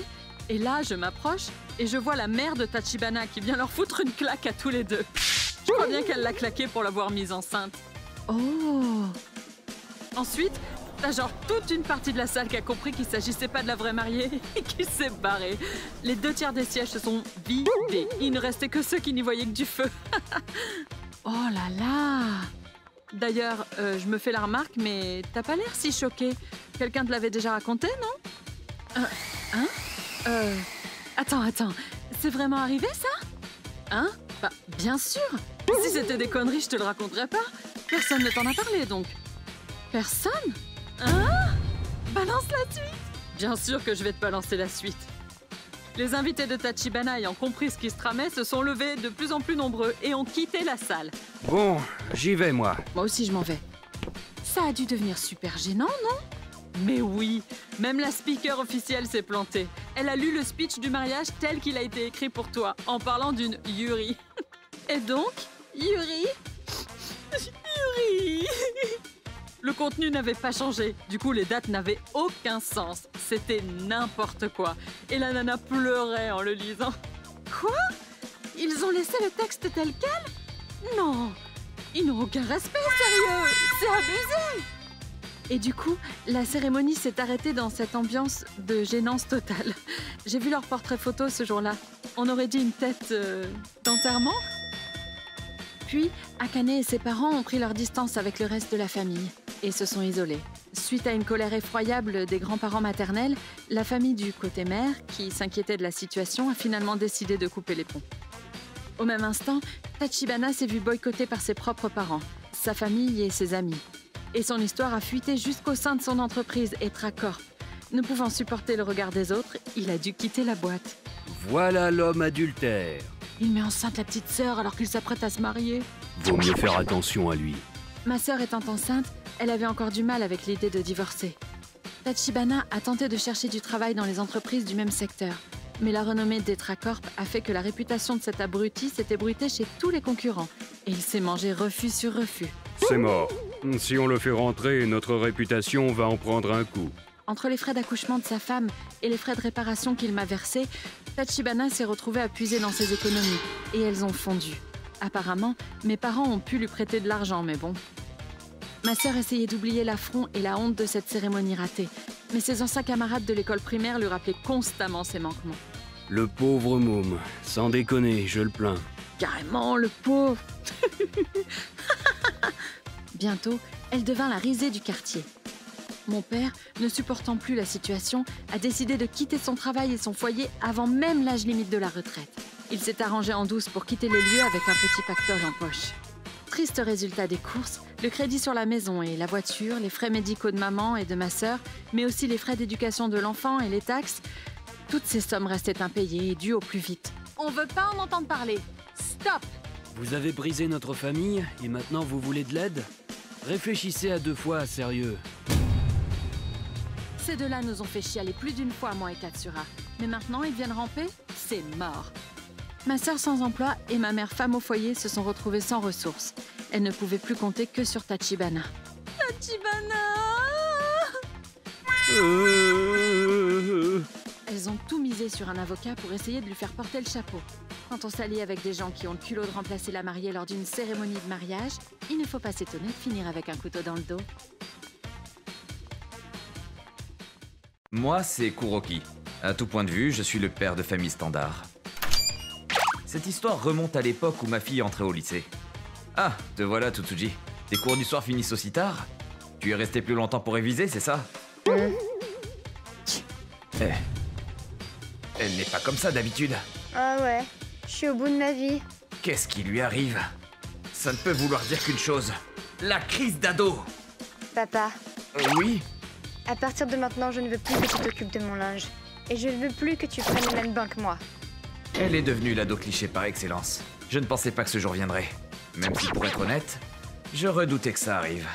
Et là, je m'approche et je vois la mère de Tachibana qui vient leur foutre une claque à tous les deux. Je crois bien qu'elle l'a claqué pour l'avoir mise enceinte. Oh! Ensuite, t'as genre toute une partie de la salle qui a compris qu'il s'agissait pas de la vraie mariée et qui s'est barrée. Les 2/3 des sièges se sont vidés. Il ne restait que ceux qui n'y voyaient que du feu. Oh là là! D'ailleurs, je me fais la remarque, mais t'as pas l'air si choquée. Quelqu'un te l'avait déjà raconté, non? Attends. C'est vraiment arrivé, ça? Hein? Bah, bien sûr! Si c'était des conneries, je te le raconterais pas. Personne ne t'en a parlé, donc. Personne? Hein? Balance la suite! Bien sûr que je vais te balancer la suite. Les invités de Tachibana ayant compris ce qui se tramait se sont levés de plus en plus nombreux et ont quitté la salle. Bon, j'y vais, moi. Moi aussi, je m'en vais. Ça a dû devenir super gênant, non? Mais oui, même la speaker officielle s'est plantée. Elle a lu le speech du mariage tel qu'il a été écrit pour toi, en parlant d'une Yuri. Et donc, Yuri? Yuri! Le contenu n'avait pas changé, du coup les dates n'avaient aucun sens. C'était n'importe quoi. Et la nana pleurait en le lisant. Quoi? Ils ont laissé le texte tel quel? Non! Ils n'ont aucun respect, sérieux! C'est abusé! Et du coup, la cérémonie s'est arrêtée dans cette ambiance de gênance totale. J'ai vu leur portrait photo ce jour-là. On aurait dit une tête d'enterrement. Puis, Akane et ses parents ont pris leur distance avec le reste de la famille et se sont isolés. Suite à une colère effroyable des grands-parents maternels, la famille du côté mère, qui s'inquiétait de la situation, a finalement décidé de couper les ponts. Au même instant, Tachibana s'est vu boycotté par ses propres parents, sa famille et ses amis. Et son histoire a fuité jusqu'au sein de son entreprise, Etracorp. Ne pouvant supporter le regard des autres, il a dû quitter la boîte. Voilà l'homme adultère. Il met enceinte la petite sœur alors qu'il s'apprête à se marier. Vaut mieux faire attention à lui. Ma sœur étant enceinte, elle avait encore du mal avec l'idée de divorcer. Tachibana a tenté de chercher du travail dans les entreprises du même secteur. Mais la renommée d'Etracorp a fait que la réputation de cet abruti s'est ébruitée chez tous les concurrents. Et il s'est mangé refus sur refus. C'est mort. Si on le fait rentrer, notre réputation va en prendre un coup. Entre les frais d'accouchement de sa femme et les frais de réparation qu'il m'a versés, Tachibana s'est retrouvée à puiser dans ses économies. Et elles ont fondu. Apparemment, mes parents ont pu lui prêter de l'argent, mais bon. Ma sœur essayait d'oublier l'affront et la honte de cette cérémonie ratée. Mais ses anciens camarades de l'école primaire lui rappelaient constamment ses manquements. Le pauvre môme. Sans déconner, je le plains. Carrément, le pauvre. Bientôt, elle devint la risée du quartier. Mon père, ne supportant plus la situation, a décidé de quitter son travail et son foyer avant même l'âge limite de la retraite. Il s'est arrangé en douce pour quitter les lieux avec un petit pactole en poche. Triste résultat des courses, le crédit sur la maison et la voiture, les frais médicaux de maman et de ma sœur, mais aussi les frais d'éducation de l'enfant et les taxes, toutes ces sommes restaient impayées et dues au plus vite. On veut pas en entendre parler. Stop! Vous avez brisé notre famille et maintenant vous voulez de l'aide? Réfléchissez à 2 fois, sérieux. Ces deux-là nous ont fait chialer plus d'une fois, moi et Katsura. Mais maintenant, ils viennent ramper? C'est mort. Ma sœur sans emploi et ma mère femme au foyer se sont retrouvées sans ressources. Elles ne pouvaient plus compter que sur Tachibana. Tachibana! Elles ont tout misé sur un avocat pour essayer de lui faire porter le chapeau. Quand on s'allie avec des gens qui ont le culot de remplacer la mariée lors d'une cérémonie de mariage, il ne faut pas s'étonner de finir avec un couteau dans le dos. Moi, c'est Kuroki. À tout point de vue, je suis le père de famille standard. Cette histoire remonte à l'époque où ma fille entrait au lycée. Ah, te voilà, Tsutsuji. Tes cours du soir finissent aussi tard? Tu es resté plus longtemps pour réviser, c'est ça? Elle n'est pas comme ça d'habitude. Ah ouais, je suis au bout de ma vie. Qu'est-ce qui lui arrive? Ça ne peut vouloir dire qu'une chose. La crise d'ado! Papa, Oui? à partir de maintenant, je ne veux plus que tu t'occupes de mon linge. Et je ne veux plus que tu prennes le même bain que moi. Elle est devenue l'ado cliché par excellence. Je ne pensais pas que ce jour viendrait. Même si, pour être honnête, je redoutais que ça arrive.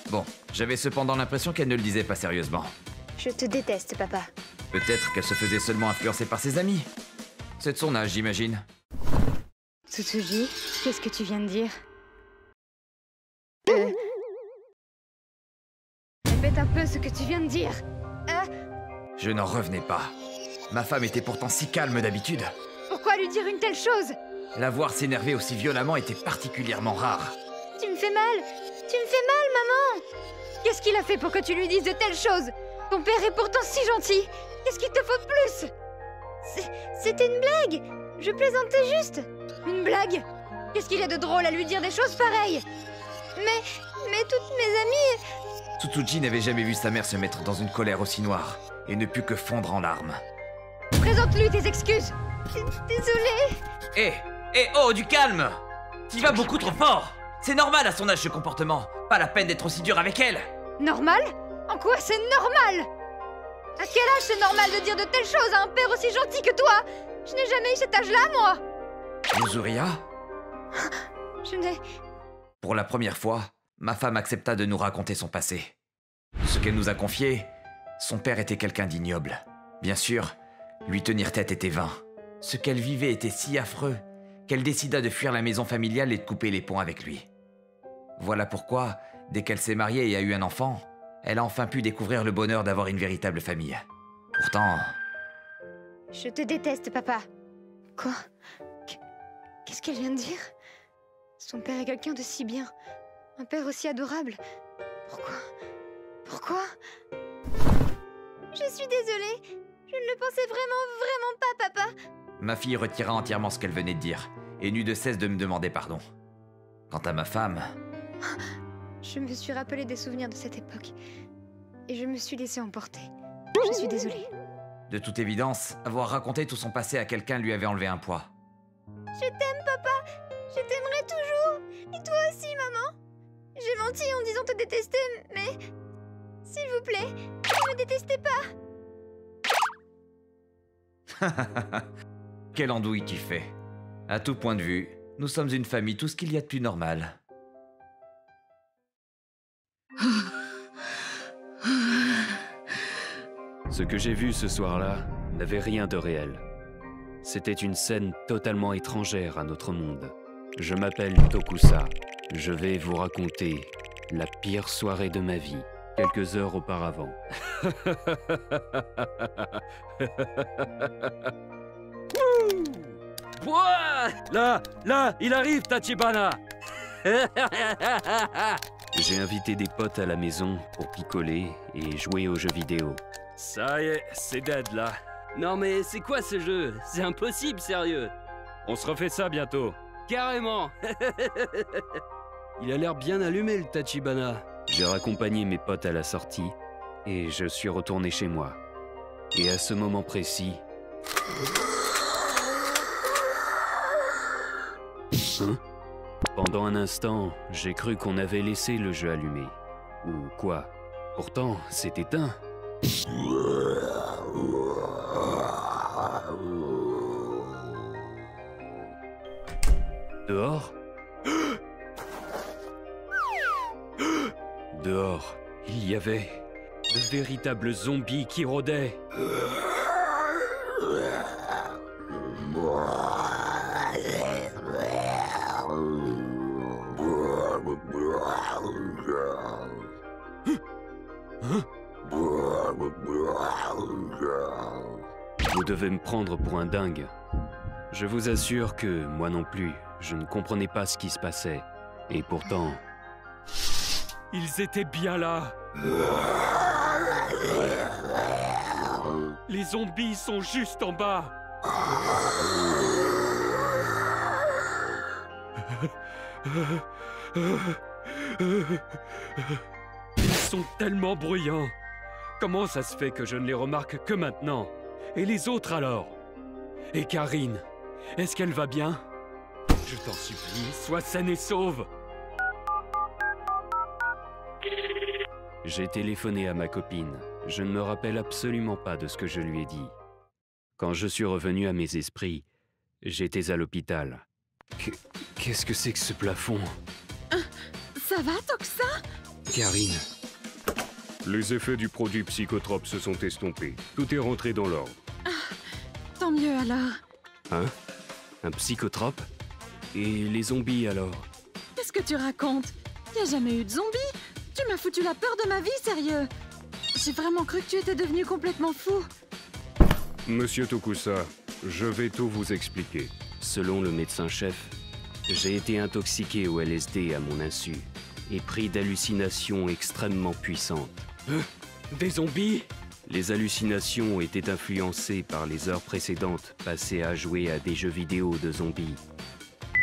Bon, j'avais cependant l'impression qu'elle ne le disait pas sérieusement. Je te déteste, papa. Peut-être qu'elle se faisait seulement influencer par ses amis. C'est de son âge, j'imagine. Tsutsuji, qu'est-ce que tu viens de dire? Répète un peu ce que tu viens de dire. Je n'en revenais pas. Ma femme était pourtant si calme d'habitude. Pourquoi lui dire une telle chose? La voir s'énerver aussi violemment était particulièrement rare. Tu me fais mal. Tu me fais mal, maman. Qu'est-ce qu'il a fait pour que tu lui dises de telles choses? Ton père est pourtant si gentil. Qu'est-ce qu'il te faut de plus? C'était une blague. Je plaisantais juste. Une blague? Qu'est-ce qu'il y a de drôle à lui dire des choses pareilles? Mais toutes mes amies... Tsutsuji n'avait jamais vu sa mère se mettre dans une colère aussi noire et ne put que fondre en larmes. Présente-lui tes excuses. Désolée. Oh, du calme! T'y vas beaucoup trop fort! C'est normal à son âge ce comportement. Pas la peine d'être aussi dur avec elle. Normal? En quoi c'est normal? À quel âge c'est normal de dire de telles choses à un père aussi gentil que toi? Je n'ai jamais eu cet âge-là, moi. Yuzuria? Je n'ai... Pour la première fois, ma femme accepta de nous raconter son passé. Ce qu'elle nous a confié, son père était quelqu'un d'ignoble. Bien sûr, lui tenir tête était vain. Ce qu'elle vivait était si affreux qu'elle décida de fuir la maison familiale et de couper les ponts avec lui. Voilà pourquoi, dès qu'elle s'est mariée et a eu un enfant, elle a enfin pu découvrir le bonheur d'avoir une véritable famille. Pourtant... Je te déteste, papa. Quoi? Qu'est-ce qu'elle vient de dire? Son père est quelqu'un de si bien. Un père aussi adorable. Pourquoi? Je suis désolée. Je ne le pensais vraiment pas, papa. Ma fille retira entièrement ce qu'elle venait de dire et n'eut de cesse de me demander pardon. Quant à ma femme... Je me suis rappelé des souvenirs de cette époque. Et je me suis laissée emporter. Je suis désolée. De toute évidence, avoir raconté tout son passé à quelqu'un lui avait enlevé un poids. Je t'aime, papa. Je t'aimerai toujours. Et toi aussi, maman. J'ai menti en disant te détester, mais... S'il vous plaît, ne me détestez pas. Quelle andouille tu fais. À tout point de vue, Nous sommes une famille, tout ce qu'il y a de plus normal. Ce que j'ai vu ce soir-là n'avait rien de réel. C'était une scène totalement étrangère à notre monde. Je m'appelle Tokusa. Je vais vous raconter la pire soirée de ma vie, quelques heures auparavant. Ouah, là, il arrive, Tachibana. J'ai invité des potes à la maison pour picoler et jouer aux jeux vidéo. Ça y est, c'est dead là. Non mais c'est quoi ce jeu? C'est impossible, sérieux. On se refait ça bientôt. Carrément. Il a l'air bien allumé le Tachibana. J'ai raccompagné mes potes à la sortie et je suis retourné chez moi. Et à ce moment précis... Hein? Pendant un instant, j'ai cru qu'on avait laissé le jeu allumé. Ou quoi? Pourtant, c'est éteint. Dehors? Dehors, il y avait de véritables zombies qui rôdaient. Vous devez me prendre pour un dingue. Je vous assure que moi non plus, je ne comprenais pas ce qui se passait. Et pourtant... Ils étaient bien là. Les zombies sont juste en bas. Ils sont tellement bruyants. Comment ça se fait que je ne les remarque que maintenant? Et les autres alors? Et Karine, est-ce qu'elle va bien? Je t'en supplie, sois saine et sauve. J'ai téléphoné à ma copine. Je ne me rappelle absolument pas de ce que je lui ai dit. Quand je suis revenu à mes esprits, j'étais à l'hôpital. Qu'est-ce que c'est que ce plafond? Ça va, Tokusa? Karine. Les effets du produit psychotrope se sont estompés. Tout est rentré dans l'ordre. Tant mieux alors. Hein? Un psychotrope? Et les zombies alors? Qu'est-ce que tu racontes? Y a jamais eu de zombies? Tu m'as foutu la peur de ma vie, sérieux. J'ai vraiment cru que tu étais devenu complètement fou. Monsieur Tokusa, je vais tout vous expliquer. Selon le médecin-chef, j'ai été intoxiqué au LSD à mon insu et pris d'hallucinations extrêmement puissantes. Des zombies? Les hallucinations étaient influencées par les heures précédentes passées à jouer à des jeux vidéo de zombies.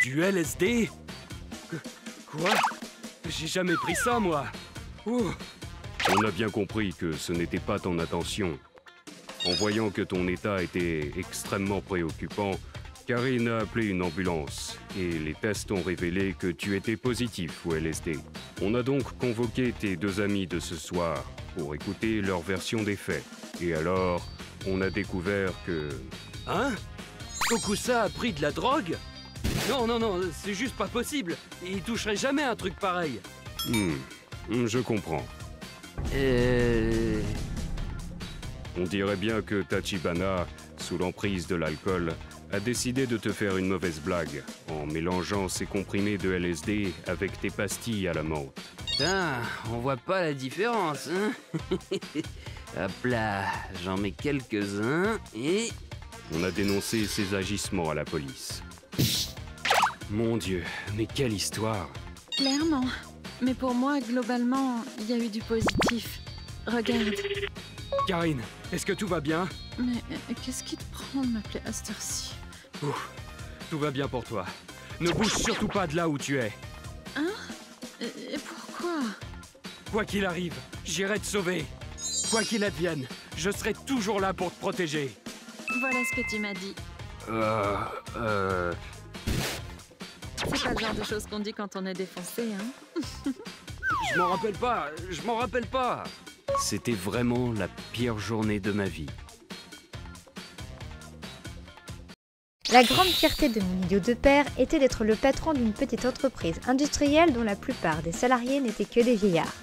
Du LSD? Quoi? J'ai jamais pris ça, moi. Ouh. On a bien compris que ce n'était pas ton intention. En voyant que ton état était extrêmement préoccupant, Karine a appelé une ambulance et les tests ont révélé que tu étais positif au LSD. On a donc convoqué tes deux amis de ce soir pour écouter leur version des faits. Et alors, on a découvert que... Hein? Tokusa a pris de la drogue? Non, c'est juste pas possible. Il toucherait jamais un truc pareil. Je comprends. On dirait bien que Tachibana, sous l'emprise de l'alcool, a décidé de te faire une mauvaise blague en mélangeant ses comprimés de LSD avec tes pastilles à la menthe. Putain, on voit pas la différence, hein? Hop là, j'en mets quelques-uns et... On a dénoncé ses agissements à la police. Mon Dieu, mais quelle histoire! Clairement. Mais pour moi, globalement, il y a eu du positif. Regarde. Karine, est-ce que tout va bien? Mais qu'est-ce qui te prend de m'appeler à cette heure-ci? Tout va bien pour toi. Ne bouge surtout pas de là où tu es. Hein? Et pourquoi? Quoi qu'il arrive, j'irai te sauver. Quoi qu'il advienne, je serai toujours là pour te protéger. Voilà ce que tu m'as dit. C'est pas le genre de choses qu'on dit quand on est défoncé, hein? Je m'en rappelle pas. C'était vraiment la pire journée de ma vie. La grande fierté de mon idiot de père était d'être le patron d'une petite entreprise industrielle dont la plupart des salariés n'étaient que des vieillards.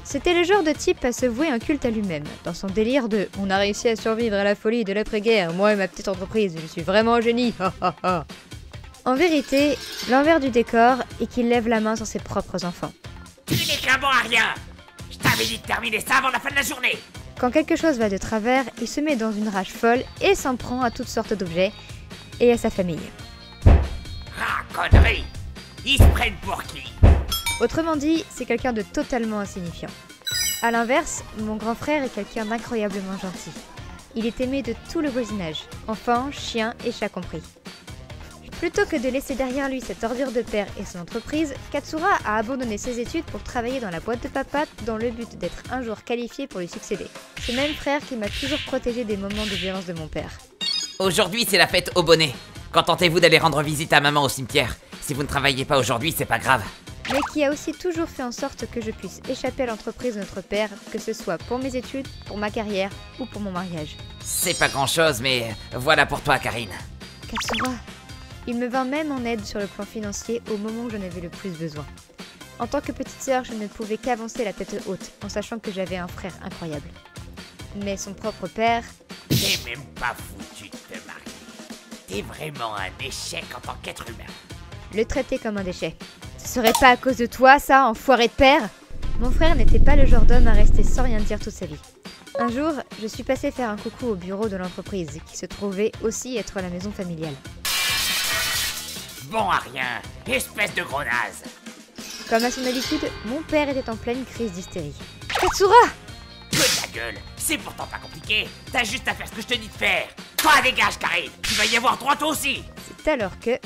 C'était le genre de type à se vouer un culte à lui-même, dans son délire de « on a réussi à survivre à la folie de l'après-guerre, moi et ma petite entreprise, je suis vraiment un génie, ha ha ha ». En vérité, l'envers du décor est qu'il lève la main sur ses propres enfants. Tu n'es qu'un bon à rien. Je t'avais dit de terminer ça avant la fin de la journée. Quand quelque chose va de travers, il se met dans une rage folle et s'en prend à toutes sortes d'objets et à sa famille. Ah, connerie. Ils se prennent pour qui? Autrement dit, c'est quelqu'un de totalement insignifiant. A l'inverse, mon grand frère est quelqu'un d'incroyablement gentil. Il est aimé de tout le voisinage, enfants, chiens et chats compris. Plutôt que de laisser derrière lui cette ordure de père et son entreprise, Katsura a abandonné ses études pour travailler dans la boîte de papa dans le but d'être un jour qualifié pour lui succéder. Ce même frère qui m'a toujours protégé des moments de violence de mon père. Aujourd'hui, c'est la fête au bonnet. Contentez-vous d'aller rendre visite à maman au cimetière. Si vous ne travaillez pas aujourd'hui, c'est pas grave. Mais qui a aussi toujours fait en sorte que je puisse échapper à l'entreprise de notre père, que ce soit pour mes études, pour ma carrière ou pour mon mariage. C'est pas grand-chose, mais voilà pour toi, Karine. Katsura, il me vint même en aide sur le plan financier au moment où j'en avais le plus besoin. En tant que petite sœur, je ne pouvais qu'avancer la tête haute, en sachant que j'avais un frère incroyable. Mais son propre père... T'es même pas foutu de te marier. T'es vraiment un échec en tant qu'être humain. Le traitait comme un déchet. Ce serait pas à cause de toi, ça, enfoiré de père? Mon frère n'était pas le genre d'homme à rester sans rien dire toute sa vie. Un jour, je suis passée faire un coucou au bureau de l'entreprise, qui se trouvait aussi être la maison familiale. Bon à rien, espèce de gros naze. Comme à son habitude, mon père était en pleine crise d'hystérie. Katsura! Que ta gueule, c'est pourtant pas compliqué. T'as juste à faire ce que je te dis de faire. Toi, dégage, Karine. Tu vas y avoir droit toi aussi. C'est alors que...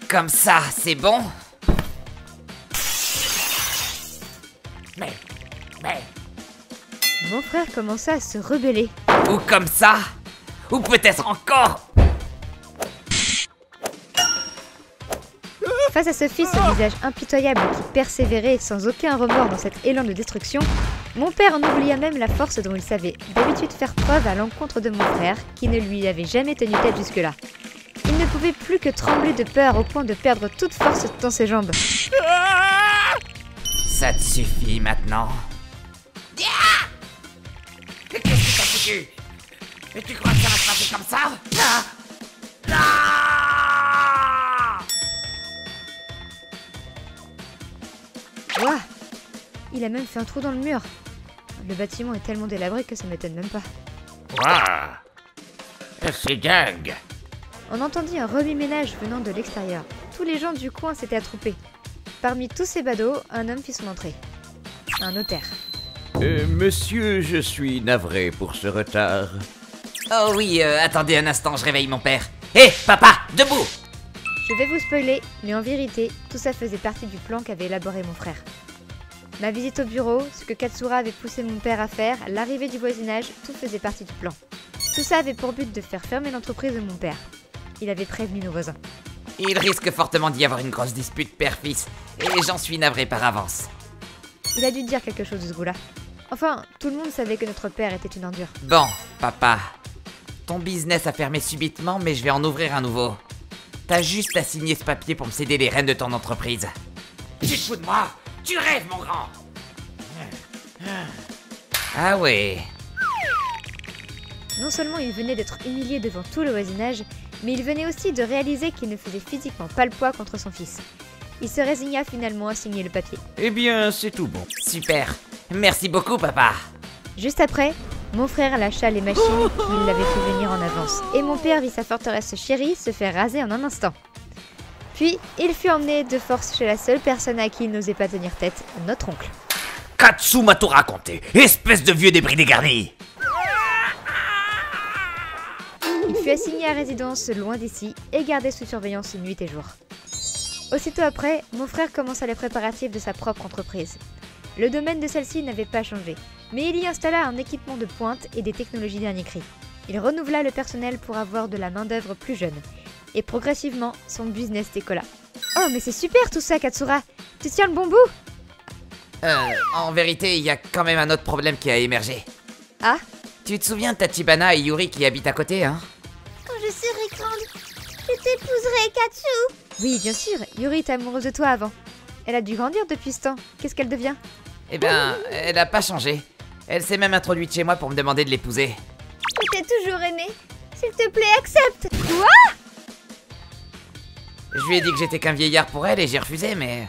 Comme ça, c'est bon? Mais... Mon frère commença à se rebeller. Ou comme ça? Ou peut-être encore? Face à ce fils au visage impitoyable qui persévérait sans aucun remords dans cet élan de destruction, mon père en oublia même la force dont il savait d'habitude faire preuve à l'encontre de mon frère, qui ne lui avait jamais tenu tête jusque-là. Il ne pouvait plus que trembler de peur au point de perdre toute force dans ses jambes. Ça te suffit maintenant? Qu'est-ce que t'as foutu? Et tu crois que ça va se passer comme ça? Ouah! Il a même fait un trou dans le mur. Le bâtiment est tellement délabré que ça m'étonne même pas. Waouh! C'est dingue! On entendit un remue-ménage venant de l'extérieur. Tous les gens du coin s'étaient attroupés. Parmi tous ces badauds, un homme fit son entrée. Un notaire. Monsieur, je suis navré pour ce retard. Oh oui, attendez un instant, je réveille mon père. Hé, papa, debout! Je vais vous spoiler, mais en vérité, tout ça faisait partie du plan qu'avait élaboré mon frère. Ma visite au bureau, ce que Katsura avait poussé mon père à faire, l'arrivée du voisinage, tout faisait partie du plan. Tout ça avait pour but de faire fermer l'entreprise de mon père. Il avait prévenu nos voisins. Il risque fortement d'y avoir une grosse dispute père-fils, et j'en suis navré par avance. Il a dû dire quelque chose de ce goût-là. Enfin, tout le monde savait que notre père était une ordure. Bon, papa, ton business a fermé subitement, mais je vais en ouvrir un nouveau. T'as juste à signer ce papier pour me céder les rênes de ton entreprise. Tu te fous de moi? Tu rêves, mon grand! Ah ouais. Non seulement il venait d'être humilié devant tout le voisinage, mais il venait aussi de réaliser qu'il ne faisait physiquement pas le poids contre son fils. Il se résigna finalement à signer le papier. Eh bien, c'est tout bon. Super. Merci beaucoup, papa. Juste après, mon frère lâcha les machines qu'il l'avait fait venir en avance, et mon père vit sa forteresse chérie se faire raser en un instant. Puis, il fut emmené de force chez la seule personne à qui il n'osait pas tenir tête, notre oncle. Katsu m'a tout raconté, espèce de vieux débris dégarni. Il fut assigné à résidence loin d'ici et gardé sous surveillance nuit et jour. Aussitôt après, mon frère commença les préparatifs de sa propre entreprise. Le domaine de celle-ci n'avait pas changé, mais il y installa un équipement de pointe et des technologies dernier cri. Il renouvela le personnel pour avoir de la main-d'œuvre plus jeune. Et progressivement, son business décolla. Oh, mais c'est super tout ça, Katsura! Tu tiens le bon bout? En vérité, il y a quand même un autre problème qui a émergé. Ah? Tu te souviens de Tachibana et Yuri qui habitent à côté, hein? Oh, voudrais Katsu. Oui, bien sûr, Yuri était amoureuse de toi avant. Elle a dû grandir depuis ce temps. Qu'est-ce qu'elle devient? Eh ben, elle a pas changé. Elle s'est même introduite chez moi pour me demander de l'épouser. Je t'ai toujours aimé. S'il te plaît, accepte. Quoi? Je lui ai dit que j'étais qu'un vieillard pour elle et j'ai refusé, mais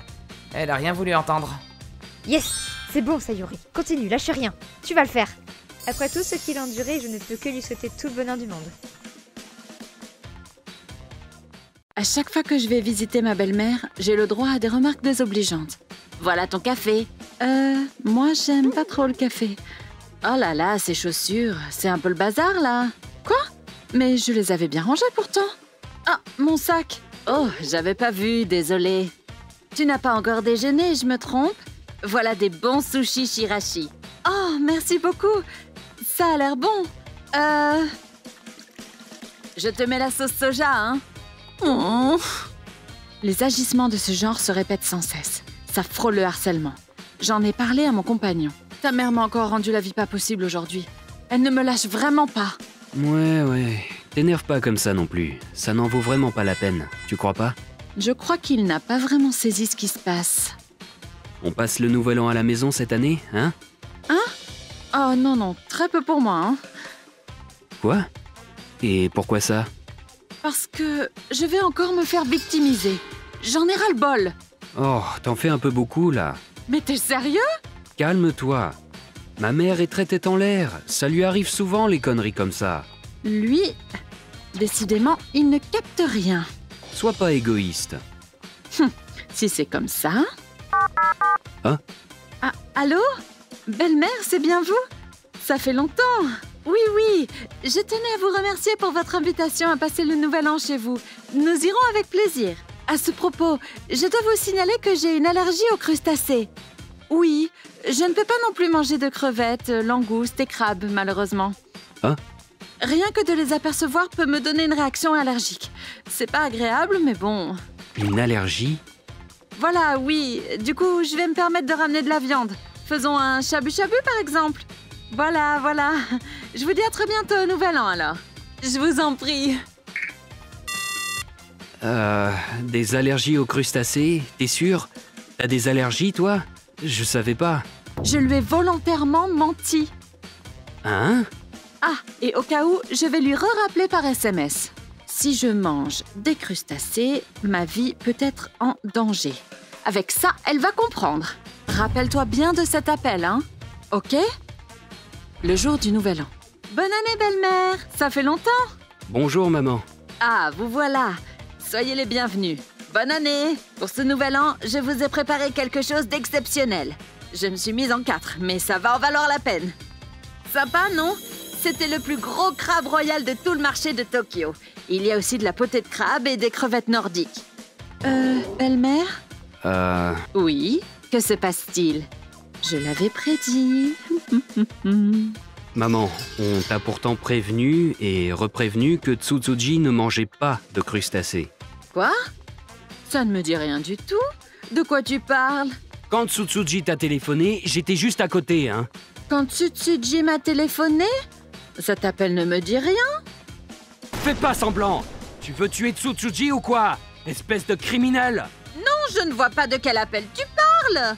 elle a rien voulu entendre. Yes, c'est bon ça Yuri. Continue, lâche rien. Tu vas le faire. Après tout ce qu'il a enduré, je ne peux que lui souhaiter tout le bonheur du monde. À chaque fois que je vais visiter ma belle-mère, j'ai le droit à des remarques désobligeantes. Voilà ton café. Moi j'aime pas trop le café. Oh là là, ces chaussures, c'est un peu le bazar là. Quoi? Mais je les avais bien rangées pourtant. Ah, mon sac. Oh, j'avais pas vu, désolée. Tu n'as pas encore déjeuné, je me trompe? Voilà des bons sushis shirashi. Oh, merci beaucoup. Ça a l'air bon. Je te mets la sauce soja, hein? Oh. Les agissements de ce genre se répètent sans cesse. Ça frôle le harcèlement. J'en ai parlé à mon compagnon. Ta mère m'a encore rendu la vie pas possible aujourd'hui. Elle ne me lâche vraiment pas. Ouais. T'énerve pas comme ça non plus. Ça n'en vaut vraiment pas la peine. Tu crois pas? Je crois qu'il n'a pas vraiment saisi ce qui se passe. On passe le nouvel an à la maison cette année, hein? Hein? Oh non, très peu pour moi, hein. Quoi? Et pourquoi ça? Parce que je vais encore me faire victimiser. J'en ai ras-le-bol. Oh, t'en fais un peu beaucoup là. Mais t'es sérieux? Calme-toi. Ma mère est très tête en l'air. Ça lui arrive souvent les conneries comme ça. Lui, décidément, il ne capte rien. Sois pas égoïste. Si c'est comme ça... Hein? Ah, allô? Belle-mère, c'est bien vous? Ça fait longtemps. Oui, je tenais à vous remercier pour votre invitation à passer le nouvel an chez vous. Nous irons avec plaisir. À ce propos, je dois vous signaler que j'ai une allergie aux crustacés. Oui, je ne peux pas non plus manger de crevettes, langoustes et crabes, malheureusement. Hein? Rien que de les apercevoir peut me donner une réaction allergique. C'est pas agréable, mais bon... Une allergie? Voilà, oui. Du coup, je vais me permettre de ramener de la viande. Faisons un shabu-shabu, par exemple. Voilà. Je vous dis à très bientôt au Nouvel An, alors. Je vous en prie. Des allergies aux crustacés? T'es sûr? T'as des allergies, toi? Je savais pas. Je lui ai volontairement menti. Hein? Ah, et au cas où, je vais lui rappeler par SMS. Si je mange des crustacés, ma vie peut être en danger. Avec ça, elle va comprendre. Rappelle-toi bien de cet appel, hein? Ok? Le jour du Nouvel An. Bonne année, belle-mère! Ça fait longtemps! Bonjour, maman. Ah, vous voilà! Soyez les bienvenus. Bonne année! Pour ce Nouvel An, je vous ai préparé quelque chose d'exceptionnel. Je me suis mise en 4, mais ça va en valoir la peine. Sympa, non? C'était le plus gros crabe royal de tout le marché de Tokyo. Il y a aussi de la potée de crabe et des crevettes nordiques. Belle-mère? Oui, que se passe-t-il? Je l'avais prédit. Maman, on t'a pourtant prévenu et reprévenu que Tsutsuji ne mangeait pas de crustacés. Quoi? Ça ne me dit rien du tout. De quoi tu parles? Quand Tsutsuji t'a téléphoné, j'étais juste à côté, hein. Quand Tsutsuji m'a téléphoné? Cet appel ne me dit rien. Fais pas semblant! Tu veux tuer Tsutsuji ou quoi? Espèce de criminel! Non, je ne vois pas de quel appel tu parles.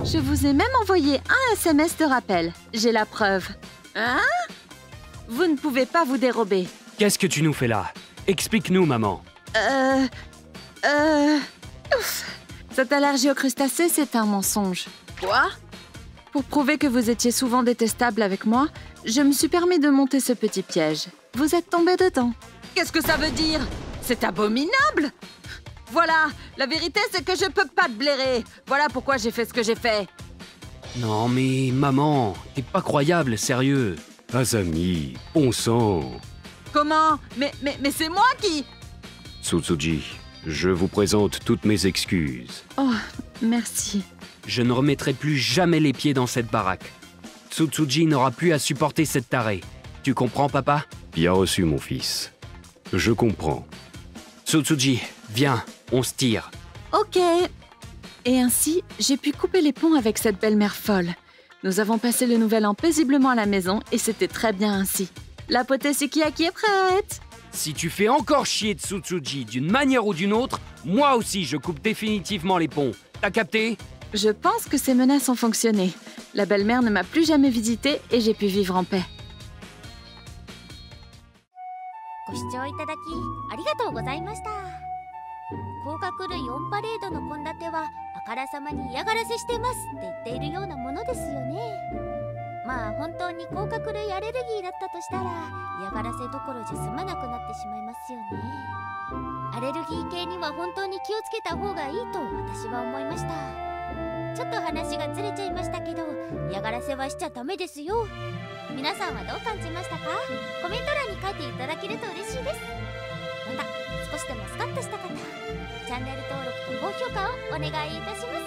Je vous ai même envoyé un SMS de rappel. J'ai la preuve. Hein? Vous ne pouvez pas vous dérober. Qu'est-ce que tu nous fais là? Explique-nous, maman. Ouf. Cette allergie aux crustacés, c'est un mensonge. Quoi? Pour prouver que vous étiez souvent détestable avec moi, je me suis permis de monter ce petit piège. Vous êtes tombé dedans. Qu'est-ce que ça veut dire? C'est abominable! Voilà, la vérité c'est que je peux pas te blairer. Voilà pourquoi j'ai fait ce que j'ai fait. Non mais maman, t'es pas croyable, sérieux. Azami, bon sang. Comment? Mais c'est moi qui... Tsutsuji, je vous présente toutes mes excuses. Oh, merci. Je ne remettrai plus jamais les pieds dans cette baraque. Tsutsuji n'aura plus à supporter cette tarée. Tu comprends, papa? Bien reçu, mon fils. Je comprends. Tsutsuji, viens, on se tire. Ok. Et ainsi, j'ai pu couper les ponts avec cette belle-mère folle. Nous avons passé le nouvel an paisiblement à la maison et c'était très bien ainsi. La potée sukiyaki est prête. Si tu fais encore chier Tsutsuji d'une manière ou d'une autre, moi aussi je coupe définitivement les ponts. T'as capté? Je pense que ces menaces ont fonctionné. La belle-mère ne m'a plus jamais visitée et j'ai pu vivre en paix. ご視聴いただきありがとうございました。甲殻類オンパレードの献立はあからさまに嫌がらせしてますって言っているようなものですよね。まあ本当に甲殻類アレルギーだったとしたら嫌がらせどころじゃ済まなくなってしまいますよね。アレルギー系には本当に気をつけた方がいいと私は思いました。ちょっと話がずれちゃいましたけど嫌がらせはしちゃダメですよ。皆さんはどう感じましたか？コメント欄に書いていただけると嬉しいです。また少しでもスカッとした方チャンネル登録と高評価をお願いいたします。